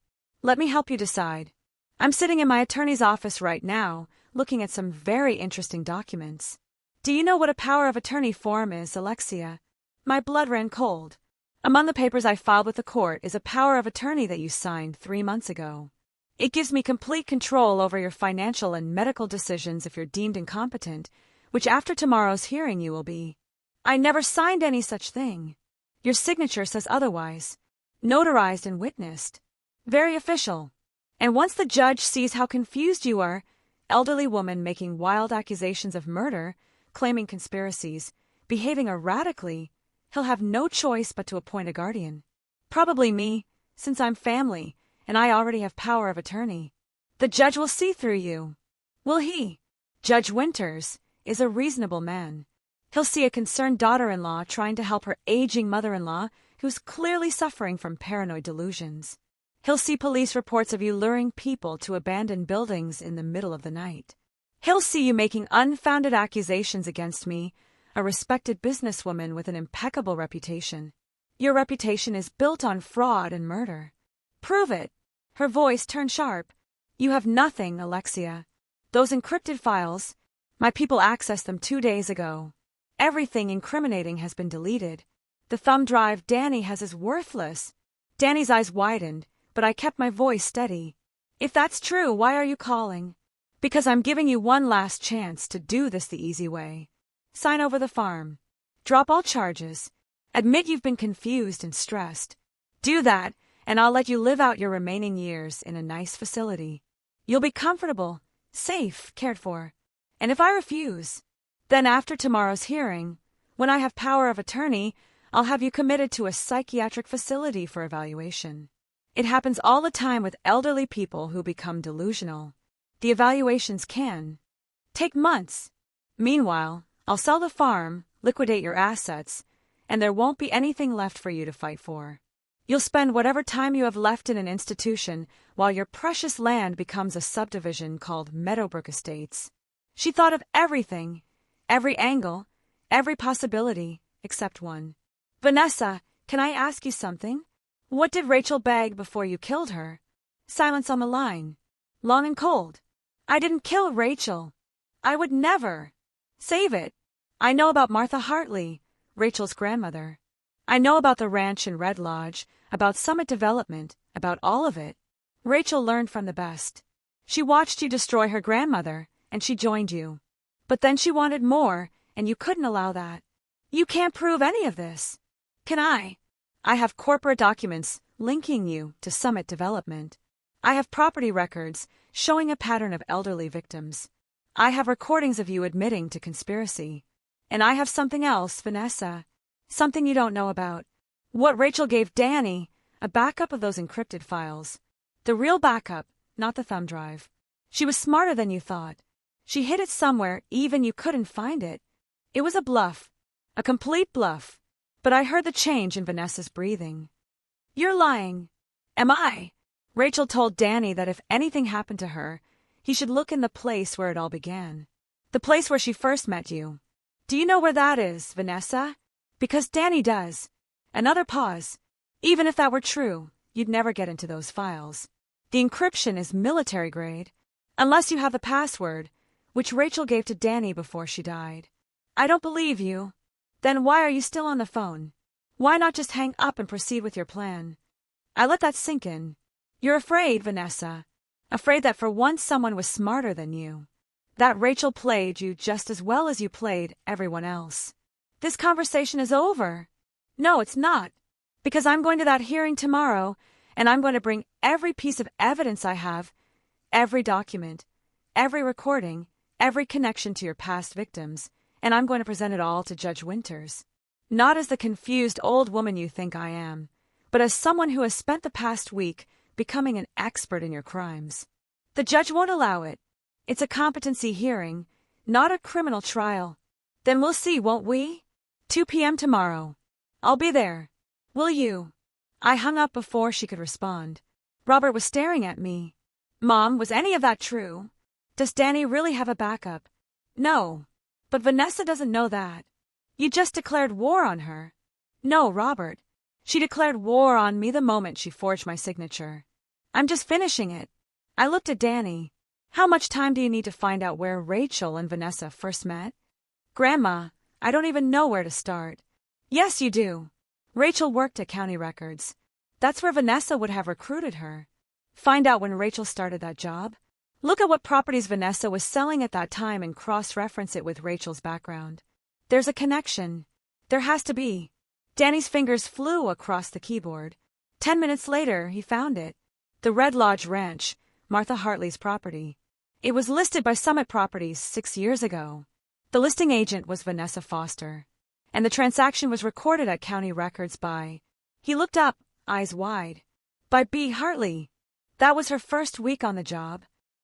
Let me help you decide. I'm sitting in my attorney's office right now, looking at some very interesting documents. Do you know what a power of attorney form is, Alexia? My blood ran cold. Among the papers I filed with the court is a power of attorney that you signed 3 months ago. It gives me complete control over your financial and medical decisions if you're deemed incompetent, which after tomorrow's hearing you will be. I never signed any such thing. Your signature says otherwise. Notarized and witnessed. Very official. And once the judge sees how confused you are, elderly woman making wild accusations of murder, claiming conspiracies, behaving erratically, he'll have no choice but to appoint a guardian. Probably me, since I'm family, and I already have power of attorney. The judge will see through you. Will he? Judge Winters is a reasonable man. He'll see a concerned daughter-in-law trying to help her aging mother-in-law who's clearly suffering from paranoid delusions. He'll see police reports of you luring people to abandoned buildings in the middle of the night. He'll see you making unfounded accusations against me, a respected businesswoman with an impeccable reputation. Your reputation is built on fraud and murder. Prove it. Her voice turned sharp. You have nothing, Alexia. Those encrypted files, my people accessed them 2 days ago. Everything incriminating has been deleted. The thumb drive Danny has is worthless. Danny's eyes widened, but I kept my voice steady. If that's true, why are you calling? Because I'm giving you one last chance to do this the easy way. Sign over the farm. Drop all charges. Admit you've been confused and stressed. Do that, and I'll let you live out your remaining years in a nice facility. You'll be comfortable, safe, cared for. And if I refuse, then after tomorrow's hearing, when I have power of attorney, I'll have you committed to a psychiatric facility for evaluation. It happens all the time with elderly people who become delusional. The evaluations can take months. Meanwhile, I'll sell the farm, liquidate your assets, and there won't be anything left for you to fight for. You'll spend whatever time you have left in an institution while your precious land becomes a subdivision called Meadowbrook Estates. She thought of everything, every angle, every possibility, except one. Vanessa, can I ask you something? What did Rachel beg before you killed her? Silence on the line. Long and cold. I didn't kill Rachel. I would never. Save it. I know about Martha Hartley, Rachel's grandmother. I know about the ranch in Red Lodge, about Summit Development, about all of it. Rachel learned from the best. She watched you destroy her grandmother, and she joined you. But then she wanted more, and you couldn't allow that. You can't prove any of this. Can I? I have corporate documents linking you to Summit Development. I have property records showing a pattern of elderly victims. I have recordings of you admitting to conspiracy. And I have something else, Vanessa. Something you don't know about. What Rachel gave Danny, a backup of those encrypted files. The real backup, not the thumb drive. She was smarter than you thought. She hid it somewhere, even you couldn't find it. It was a bluff. A complete bluff. But I heard the change in Vanessa's breathing. You're lying. Am I? Rachel told Danny that if anything happened to her, he should look in the place where it all began. The place where she first met you. Do you know where that is, Vanessa? Because Danny does. Another pause. Even if that were true, you'd never get into those files. The encryption is military grade. Unless you have the password, which Rachel gave to Danny before she died. I don't believe you. Then why are you still on the phone? Why not just hang up and proceed with your plan? I let that sink in. You're afraid, Vanessa. Afraid that for once someone was smarter than you. That Rachel played you just as well as you played everyone else. This conversation is over. No, it's not. Because I'm going to that hearing tomorrow, and I'm going to bring every piece of evidence I have, every document, every recording, every connection to your past victims, and I'm going to present it all to Judge Winters. Not as the confused old woman you think I am, but as someone who has spent the past week becoming an expert in your crimes. The judge won't allow it. It's a competency hearing, not a criminal trial. Then we'll see, won't we? 2 p.m. tomorrow. I'll be there. Will you? I hung up before she could respond. Robert was staring at me. Mom, was any of that true? Does Danny really have a backup? No. But Vanessa doesn't know that. You just declared war on her. No, Robert. She declared war on me the moment she forged my signature. I'm just finishing it. I looked at Danny. How much time do you need to find out where Rachel and Vanessa first met? Grandma, I don't even know where to start. Yes, you do. Rachel worked at County Records. That's where Vanessa would have recruited her. Find out when Rachel started that job. Look at what properties Vanessa was selling at that time and cross-reference it with Rachel's background. There's a connection. There has to be. Danny's fingers flew across the keyboard. 10 minutes later, he found it. The Red Lodge Ranch, Martha Hartley's property. It was listed by Summit Properties 6 years ago. The listing agent was Vanessa Foster, and the transaction was recorded at County Records by, he looked up, eyes wide, by B. Hartley. That was her first week on the job.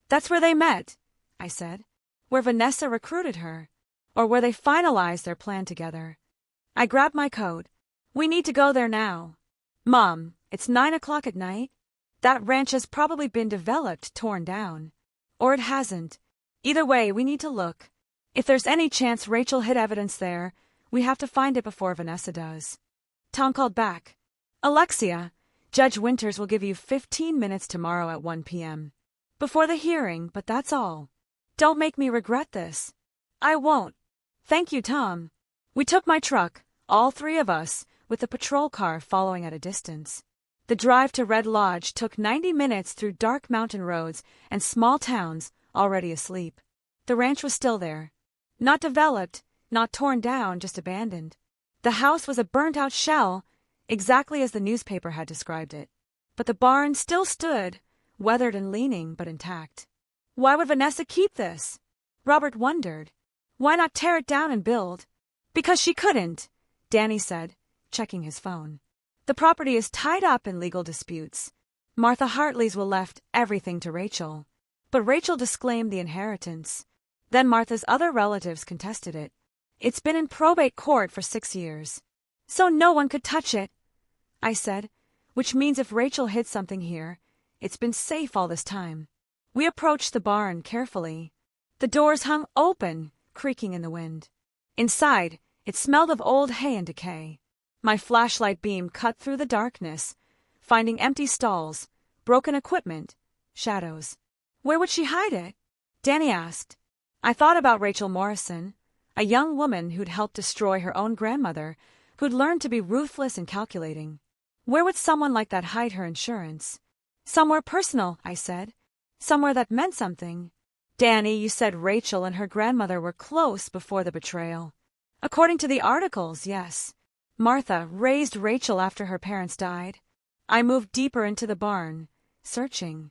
That's where they met, I said. Where Vanessa recruited her, or where they finalized their plan together. I grabbed my coat. We need to go there now. Mom, it's 9 o'clock at night. That ranch has probably been developed, torn down. Or it hasn't. Either way, we need to look. If there's any chance Rachel hid evidence there, we have to find it before Vanessa does. Tom called back. Alexia, Judge Winters will give you 15 minutes tomorrow at 1 p.m. Before the hearing, but that's all. Don't make me regret this. I won't. Thank you, Tom. We took my truck, all three of us, with the patrol car following at a distance. The drive to Red Lodge took 90 minutes through dark mountain roads and small towns, already asleep. The ranch was still there. Not developed, not torn down, just abandoned. The house was a burnt-out shell, exactly as the newspaper had described it. But the barn still stood, weathered and leaning, but intact. Why would Vanessa keep this? Robert wondered. Why not tear it down and build? Because she couldn't, Danny said, checking his phone. The property is tied up in legal disputes. Martha Hartley's will left everything to Rachel. But Rachel disclaimed the inheritance. Then Martha's other relatives contested it. It's been in probate court for 6 years. So no one could touch it, I said, which means if Rachel hid something here, it's been safe all this time. We approached the barn carefully. The doors hung open, creaking in the wind. Inside, it smelled of old hay and decay. My flashlight beam cut through the darkness, finding empty stalls, broken equipment, shadows. Where would she hide it? Danny asked. I thought about Rachel Morrison, a young woman who'd helped destroy her own grandmother, who'd learned to be ruthless and calculating. Where would someone like that hide her insurance? Somewhere personal, I said. Somewhere that meant something. Danny, you said Rachel and her grandmother were close before the betrayal. According to the articles, yes. Martha raised Rachel after her parents died. I moved deeper into the barn, searching.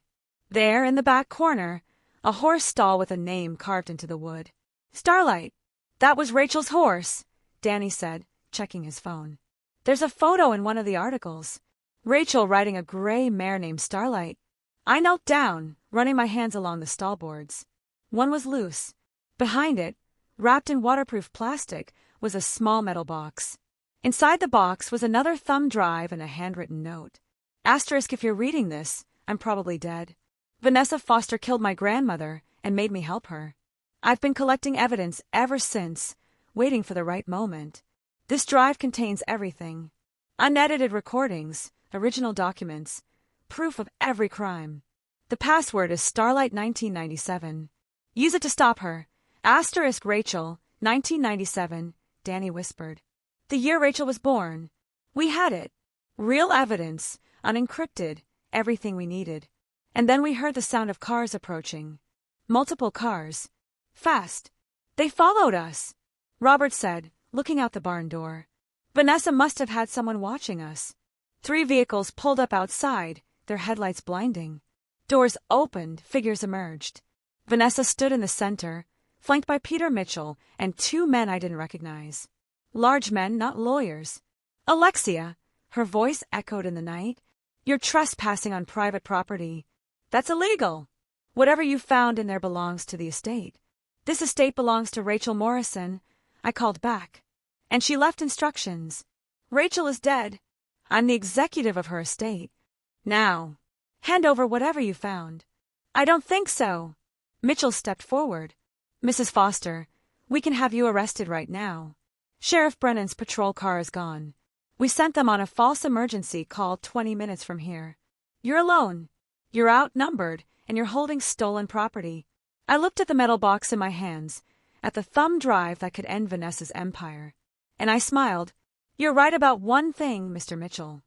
There, in the back corner, a horse stall with a name carved into the wood. Starlight. That was Rachel's horse, Danny said, checking his phone. There's a photo in one of the articles. Rachel riding a gray mare named Starlight. I knelt down, running my hands along the stall boards. One was loose. Behind it, wrapped in waterproof plastic, was a small metal box. Inside the box was another thumb drive and a handwritten note. Asterisk, if you're reading this, I'm probably dead. Vanessa Foster killed my grandmother and made me help her. I've been collecting evidence ever since, waiting for the right moment. This drive contains everything. Unedited recordings, original documents, proof of every crime. The password is Starlight 1997. Use it to stop her. Asterisk Rachel, 1997, Danny whispered. The year Rachel was born. We had it. Real evidence, unencrypted, everything we needed. And then we heard the sound of cars approaching. Multiple cars. Fast. They followed us, Robert said, looking out the barn door. Vanessa must have had someone watching us. 3 vehicles pulled up outside, their headlights blinding. Doors opened, figures emerged. Vanessa stood in the center, flanked by Peter Mitchell and 2 men I didn't recognize. Large men, not lawyers. Alexia, her voice echoed in the night. You're trespassing on private property. That's illegal. Whatever you found in there belongs to the estate. This estate belongs to Rachel Morrison. I called back. And she left instructions. Rachel is dead. I'm the executive of her estate. Now, hand over whatever you found. I don't think so. Mitchell stepped forward. Mrs. Foster, we can have you arrested right now. Sheriff Brennan's patrol car is gone. We sent them on a false emergency call 20 minutes from here. You're alone. You're outnumbered, and you're holding stolen property. I looked at the metal box in my hands, at the thumb drive that could end Vanessa's empire. And I smiled. You're right about one thing, Mr. Mitchell.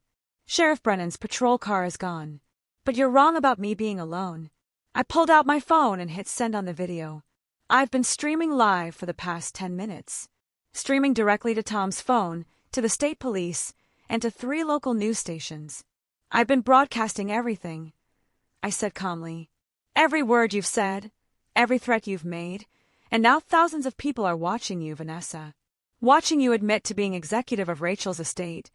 Sheriff Brennan's patrol car is gone. But you're wrong about me being alone. I pulled out my phone and hit send on the video. I've been streaming live for the past 10 minutes. Streaming directly to Tom's phone, to the state police, and to 3 local news stations. I've been broadcasting everything, I said calmly. Every word you've said, every threat you've made, and now thousands of people are watching you, Vanessa. Watching you admit to being executive of Rachel's estate,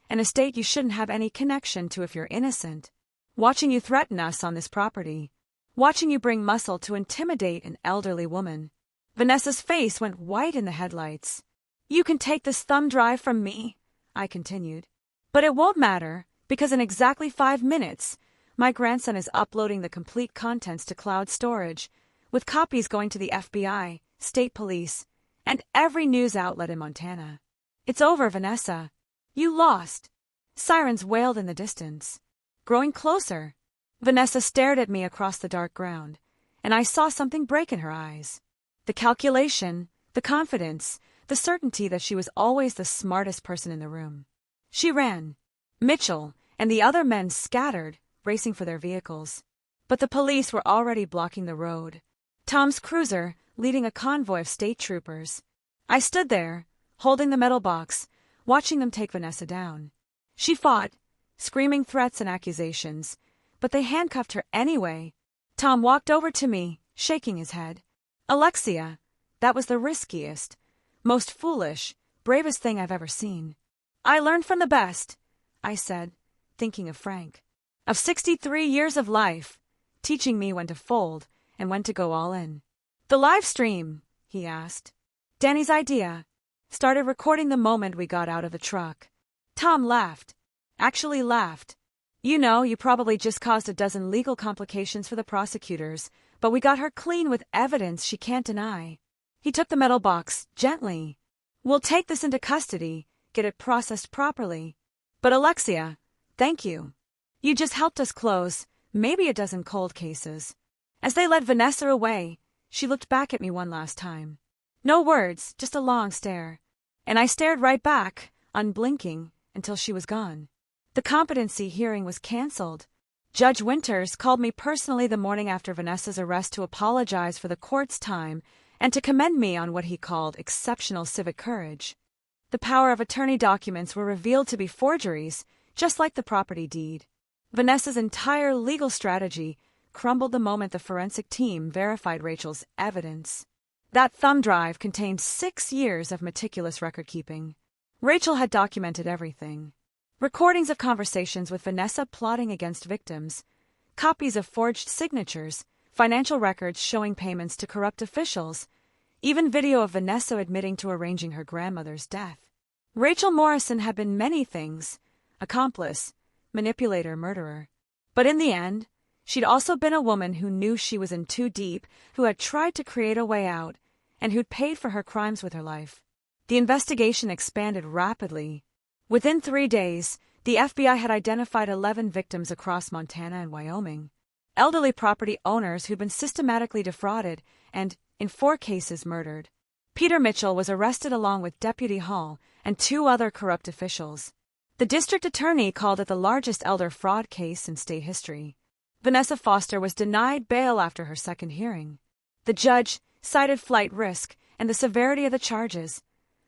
an estate you shouldn't have any connection to if you're innocent. Watching you threaten us on this property. Watching you bring muscle to intimidate an elderly woman. Vanessa's face went white in the headlights. You can take this thumb drive from me, I continued. But it won't matter, because in exactly 5 minutes, my grandson is uploading the complete contents to cloud storage, with copies going to the FBI, state police, and every news outlet in Montana. It's over, Vanessa. You lost. Sirens wailed in the distance. Growing closer. Vanessa stared at me across the dark ground, and I saw something break in her eyes. The calculation, the confidence, the certainty that she was always the smartest person in the room. She ran. Mitchell and the other men scattered, racing for their vehicles. But the police were already blocking the road. Tom's cruiser, leading a convoy of state troopers. I stood there, holding the metal box, watching them take Vanessa down. She fought, screaming threats and accusations, but they handcuffed her anyway. Tom walked over to me, shaking his head. Alexia, that was the riskiest, most foolish, bravest thing I've ever seen. I learned from the best, I said, thinking of Frank. Of 63 years of life, teaching me when to fold and when to go all in. The live stream, he asked. Danny's idea. Started recording the moment we got out of the truck. Tom laughed. Actually laughed. You know, you probably just caused a dozen legal complications for the prosecutors, but we got her clean with evidence she can't deny. He took the metal box, gently. We'll take this into custody, get it processed properly. But Alexia, thank you. You just helped us close maybe a dozen cold cases. As they led Vanessa away, she looked back at me one last time. No words, just a long stare. And I stared right back, unblinking, until she was gone. The competency hearing was canceled. Judge Winters called me personally the morning after Vanessa's arrest to apologize for the court's time and to commend me on what he called exceptional civic courage. The power of attorney documents were revealed to be forgeries, just like the property deed. Vanessa's entire legal strategy crumbled the moment the forensic team verified Rachel's evidence. That thumb drive contained 6 years of meticulous record-keeping. Rachel had documented everything. Recordings of conversations with Vanessa plotting against victims, copies of forged signatures, financial records showing payments to corrupt officials, even video of Vanessa admitting to arranging her grandmother's death. Rachel Morrison had been many things: accomplice, manipulator, murderer. But in the end, she'd also been a woman who knew she was in too deep, who had tried to create a way out, and who'd paid for her crimes with her life. The investigation expanded rapidly. Within 3 days, the FBI had identified 11 victims across Montana and Wyoming. Elderly property owners who'd been systematically defrauded and, in 4 cases, murdered. Peter Mitchell was arrested along with Deputy Hall and 2 other corrupt officials. The district attorney called it the largest elder fraud case in state history. Vanessa Foster was denied bail after her second hearing. The judge cited flight risk and the severity of the charges: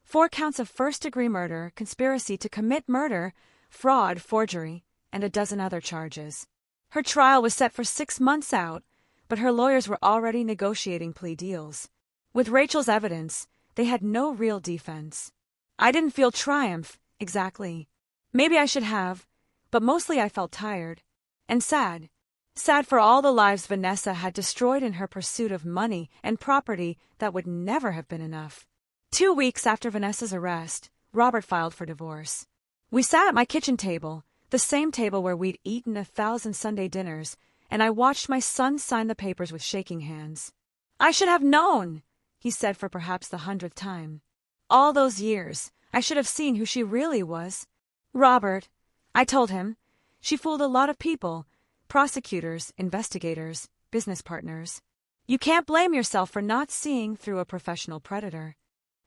4 counts of first-degree murder, conspiracy to commit murder, fraud, forgery, and a dozen other charges. Her trial was set for 6 months out, but her lawyers were already negotiating plea deals. With Rachel's evidence, they had no real defense. I didn't feel triumph, exactly. Maybe I should have, but mostly I felt tired. And sad. Sad for all the lives Vanessa had destroyed in her pursuit of money and property that would never have been enough. 2 weeks after Vanessa's arrest, Robert filed for divorce. We sat at my kitchen table, the same table where we'd eaten 1,000 Sunday dinners, and I watched my son sign the papers with shaking hands. I should have known, he said for perhaps the 100th time. All those years, I should have seen who she really was. Robert, I told him, she fooled a lot of people, prosecutors, investigators, business partners. You can't blame yourself for not seeing through a professional predator.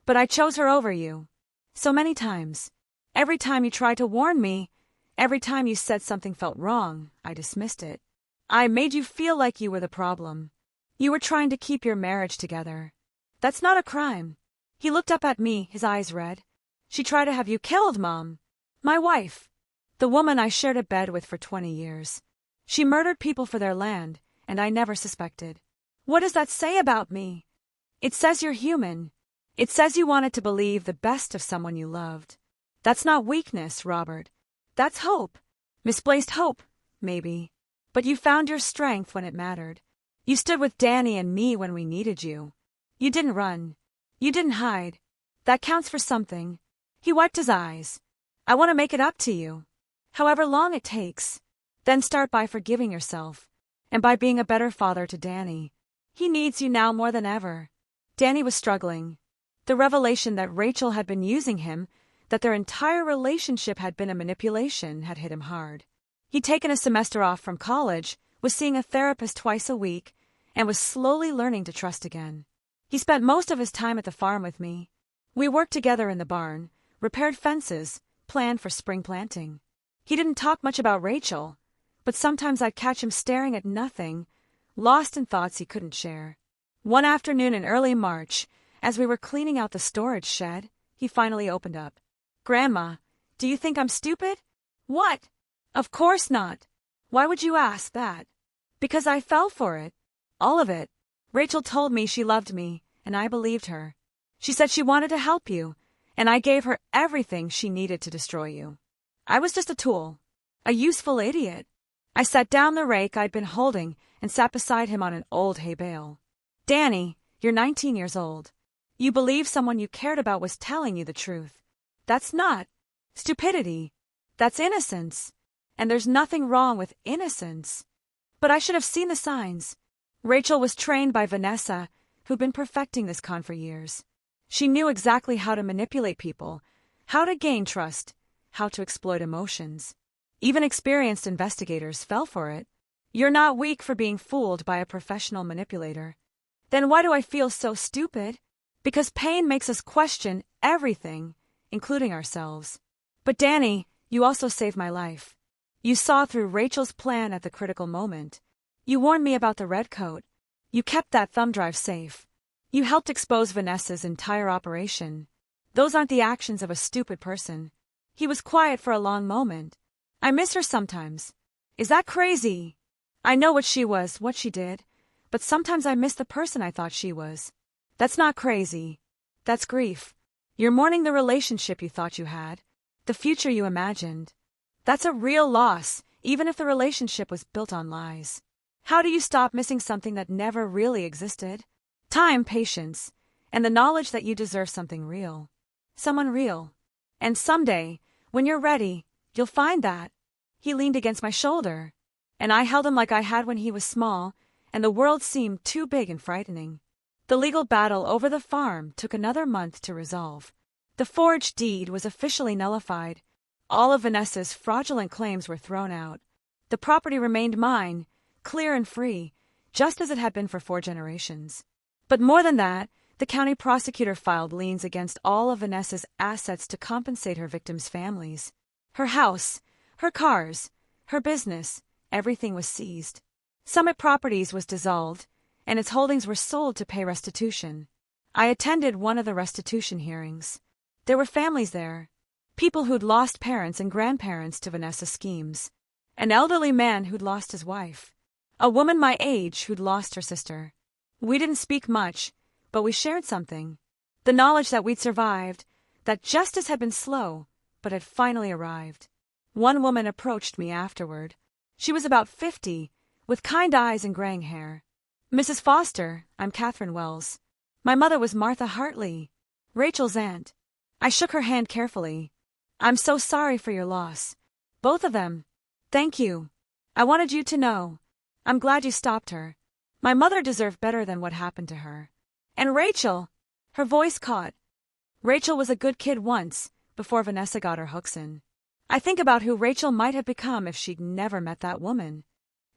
But I chose her over you. So many times. Every time you tried to warn me, every time you said something felt wrong, I dismissed it. I made you feel like you were the problem. You were trying to keep your marriage together. That's not a crime. He looked up at me, his eyes red. She tried to have you killed, Mom. My wife. The woman I shared a bed with for 20 years. She murdered people for their land, and I never suspected. What does that say about me? It says you're human. It says you wanted to believe the best of someone you loved. That's not weakness, Robert. That's hope. Misplaced hope, maybe. But you found your strength when it mattered. You stood with Danny and me when we needed you. You didn't run. You didn't hide. That counts for something. He wiped his eyes. I want to make it up to you. However long it takes. Then start by forgiving yourself. And by being a better father to Danny. He needs you now more than ever. Danny was struggling. The revelation that Rachel had been using him, that their entire relationship had been a manipulation, had hit him hard. He'd taken a semester off from college, was seeing a therapist twice a week, and was slowly learning to trust again. He spent most of his time at the farm with me. We worked together in the barn, repaired fences, planned for spring planting. He didn't talk much about Rachel, but sometimes I'd catch him staring at nothing, lost in thoughts he couldn't share. One afternoon in early March, as we were cleaning out the storage shed, he finally opened up. "Grandma, do you think I'm stupid?" "What?" "Of course not. Why would you ask that?" "Because I fell for it. All of it. Rachel told me she loved me, and I believed her. She said she wanted to help you, and I gave her everything she needed to destroy you. I was just a tool. A useful idiot." I set down the rake I'd been holding and sat beside him on an old hay bale. "Danny, you're 19 years old. You believe someone you cared about was telling you the truth. That's not stupidity. That's innocence. And there's nothing wrong with innocence. But I should have seen the signs." Rachel was trained by Vanessa, who'd been perfecting this con for years. She knew exactly how to manipulate people, how to gain trust, how to exploit emotions. Even experienced investigators fell for it. "You're not weak for being fooled by a professional manipulator." "Then why do I feel so stupid?" "Because pain makes us question everything, including ourselves." "But Danny, you also saved my life. You saw through Rachel's plan at the critical moment. You warned me about the red coat. You kept that thumb drive safe. You helped expose Vanessa's entire operation. Those aren't the actions of a stupid person." He was quiet for a long moment. "I miss her sometimes." "Is that crazy?" "I know what she did, but sometimes I miss the person I thought she was." "That's not crazy. That's grief. You're mourning the relationship you thought you had, the future you imagined. That's a real loss, even if the relationship was built on lies. How do you stop missing something that never really existed? Time, patience, and the knowledge that you deserve something real. Someone real. And someday, when you're ready, you'll find that." He leaned against my shoulder, and I held him like I had when he was small, and the world seemed too big and frightening. The legal battle over the farm took another month to resolve. The forged deed was officially nullified. All of Vanessa's fraudulent claims were thrown out. The property remained mine, clear and free, just as it had been for 4 generations. But more than that, the county prosecutor filed liens against all of Vanessa's assets to compensate her victims' families. Her house, her cars, her business, everything was seized. Summit Properties was dissolved, and its holdings were sold to pay restitution. I attended one of the restitution hearings. There were families there, people who'd lost parents and grandparents to Vanessa's schemes. An elderly man who'd lost his wife. A woman my age who'd lost her sister. We didn't speak much, but we shared something. The knowledge that we'd survived, that justice had been slow, but had finally arrived. One woman approached me afterward. She was about 50, with kind eyes and graying hair. "Mrs. Foster, I'm Catherine Wells. My mother was Martha Hartley, Rachel's aunt." I shook her hand carefully. "I'm so sorry for your loss. Both of them. Thank you. I wanted you to know. I'm glad you stopped her. My mother deserved better than what happened to her. And Rachel!" Her voice caught. "Rachel was a good kid once, before Vanessa got her hooks in. I think about who Rachel might have become if she'd never met that woman.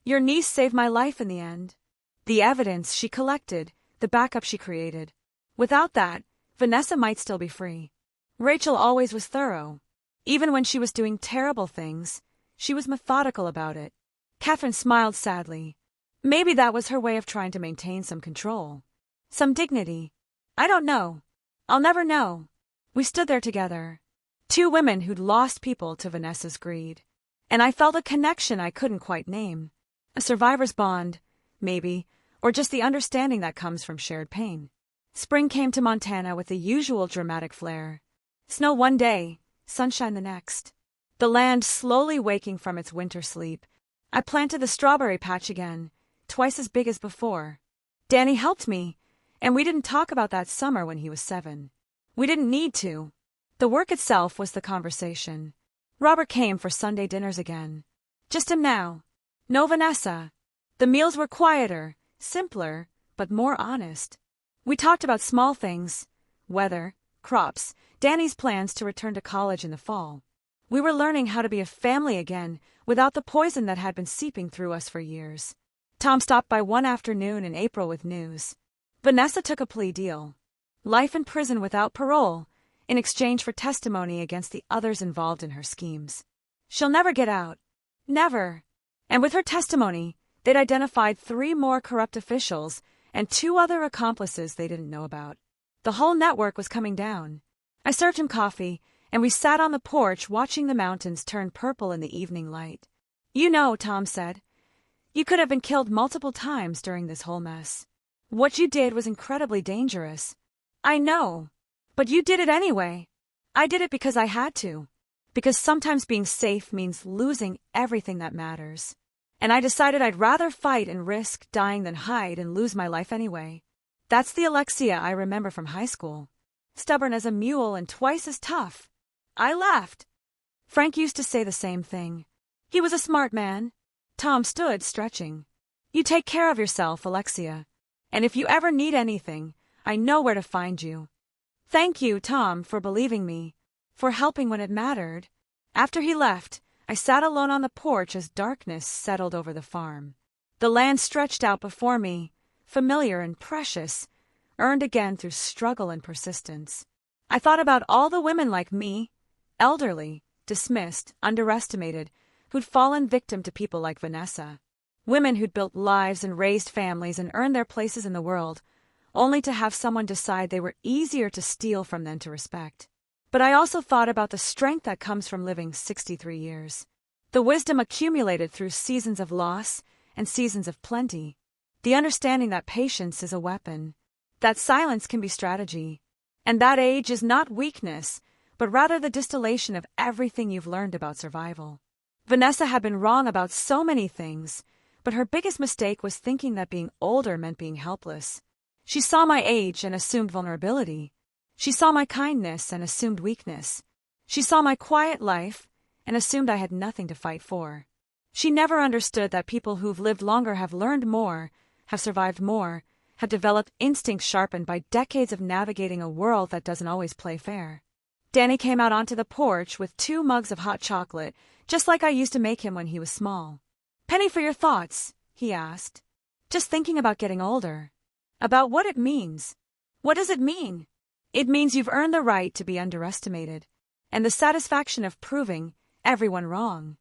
Your niece saved my life in the end. The evidence she collected, the backup she created. Without that, Vanessa might still be free. Rachel always was thorough. Even when she was doing terrible things, she was methodical about it." Catherine smiled sadly. Maybe that was her way of trying to maintain some control. Some dignity. I don't know. I'll never know. We stood there together. 2 women who'd lost people to Vanessa's greed. And I felt a connection I couldn't quite name. A survivor's bond, maybe, or just the understanding that comes from shared pain. Spring came to Montana with the usual dramatic flair. Snow one day, sunshine the next. The land slowly waking from its winter sleep. I planted the strawberry patch again, twice as big as before. Danny helped me, and we didn't talk about that summer when he was 7. We didn't need to. The work itself was the conversation. Robert came for Sunday dinners again. Just him now. No Vanessa. The meals were quieter, simpler, but more honest. We talked about small things. Weather, crops, Danny's plans to return to college in the fall. We were learning how to be a family again without the poison that had been seeping through us for years. Tom stopped by one afternoon in April with news. Vanessa took a plea deal. Life in prison without parole, in exchange for testimony against the others involved in her schemes. She'll never get out. Never. And with her testimony, they'd identified 3 more corrupt officials and 2 other accomplices they didn't know about. The whole network was coming down. I served him coffee, and we sat on the porch watching the mountains turn purple in the evening light. "You know," Tom said, "you could have been killed multiple times during this whole mess. What you did was incredibly dangerous." "I know, but you did it anyway." "I did it because I had to. Because sometimes being safe means losing everything that matters. And I decided I'd rather fight and risk dying than hide and lose my life anyway." That's the Alexia I remember from high school. Stubborn as a mule and twice as tough. I laughed. Frank used to say the same thing. He was a smart man. Tom stood, stretching. "You take care of yourself, Alexia. And if you ever need anything, I know where to find you." Thank you, Tom, for believing me, for helping when it mattered. After he left, I sat alone on the porch as darkness settled over the farm. The land stretched out before me, familiar and precious, earned again through struggle and persistence. I thought about all the women like me, elderly, dismissed, underestimated, who'd fallen victim to people like Vanessa. Women who'd built lives and raised families and earned their places in the world, only to have someone decide they were easier to steal from than to respect. But I also thought about the strength that comes from living 63 years. The wisdom accumulated through seasons of loss and seasons of plenty. The understanding that patience is a weapon, that silence can be strategy, and that age is not weakness, but rather the distillation of everything you've learned about survival. Vanessa had been wrong about so many things, but her biggest mistake was thinking that being older meant being helpless. She saw my age and assumed vulnerability. She saw my kindness and assumed weakness. She saw my quiet life and assumed I had nothing to fight for. She never understood that people who've lived longer have learned more, have survived more, have developed instincts sharpened by decades of navigating a world that doesn't always play fair. Danny came out onto the porch with 2 mugs of hot chocolate, just like I used to make him when he was small. "Penny for your thoughts," he asked. "Just thinking about getting older. About what it means." "What does it mean?" "It means you've earned the right to be underestimated, and the satisfaction of proving everyone wrong."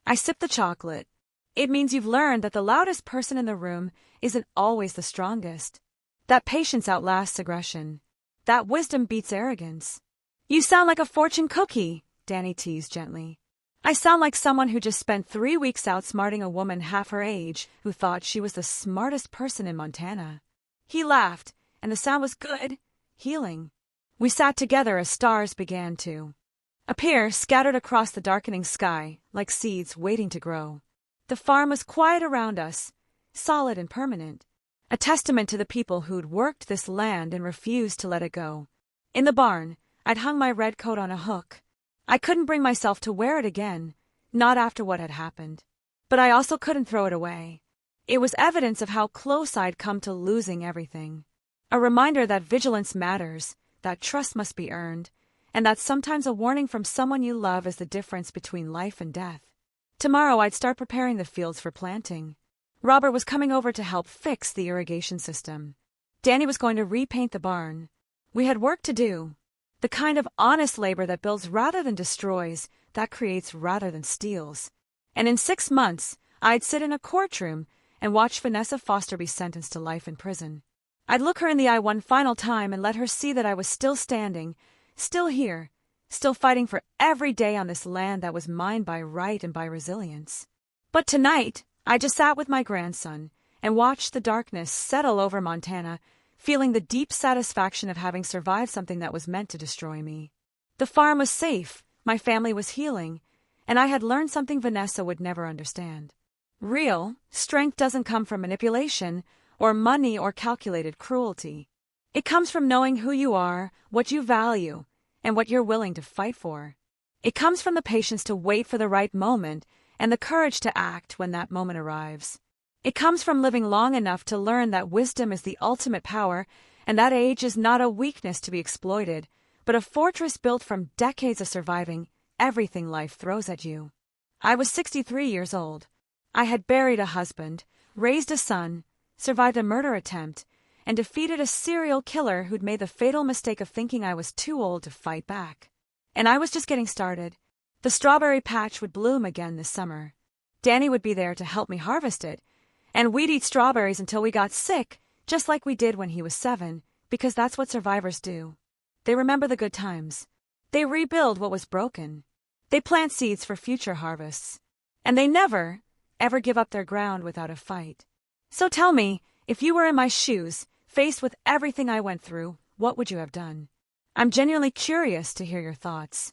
I sipped the chocolate. "It means you've learned that the loudest person in the room isn't always the strongest. That patience outlasts aggression. That wisdom beats arrogance." "You sound like a fortune cookie," Danny teased gently. "I sound like someone who just spent 3 weeks outsmarting a woman half her age who thought she was the smartest person in Montana." He laughed, and the sound was good, healing. We sat together as stars began to appear scattered across the darkening sky, like seeds waiting to grow. The farm was quiet around us, solid and permanent, a testament to the people who'd worked this land and refused to let it go. In the barn, I'd hung my red coat on a hook. I couldn't bring myself to wear it again, not after what had happened. But I also couldn't throw it away. It was evidence of how close I'd come to losing everything. A reminder that vigilance matters, that trust must be earned, and that sometimes a warning from someone you love is the difference between life and death. Tomorrow I'd start preparing the fields for planting. Robert was coming over to help fix the irrigation system. Danny was going to repaint the barn. We had work to do. The kind of honest labor that builds rather than destroys, that creates rather than steals. And in 6 months, I'd sit in a courtroom and watch Vanessa Foster be sentenced to life in prison. I'd look her in the eye one final time and let her see that I was still standing, still here, still fighting for every day on this land that was mine by right and by resilience. But tonight, I just sat with my grandson and watched the darkness settle over Montana, feeling the deep satisfaction of having survived something that was meant to destroy me. The farm was safe, my family was healing, and I had learned something Vanessa would never understand. Real strength doesn't come from manipulation or money or calculated cruelty. It comes from knowing who you are, what you value, and what you're willing to fight for. It comes from the patience to wait for the right moment and the courage to act when that moment arrives. It comes from living long enough to learn that wisdom is the ultimate power and that age is not a weakness to be exploited, but a fortress built from decades of surviving everything life throws at you. I was 63 years old. I had buried a husband, raised a son, survived a murder attempt, and defeated a serial killer who'd made the fatal mistake of thinking I was too old to fight back. And I was just getting started. The strawberry patch would bloom again this summer. Danny would be there to help me harvest it, and we'd eat strawberries until we got sick, just like we did when he was 7, because that's what survivors do. They remember the good times. They rebuild what was broken. They plant seeds for future harvests. And they never, ever give up their ground without a fight. So tell me, if you were in my shoes, faced with everything I went through, what would you have done? I'm genuinely curious to hear your thoughts.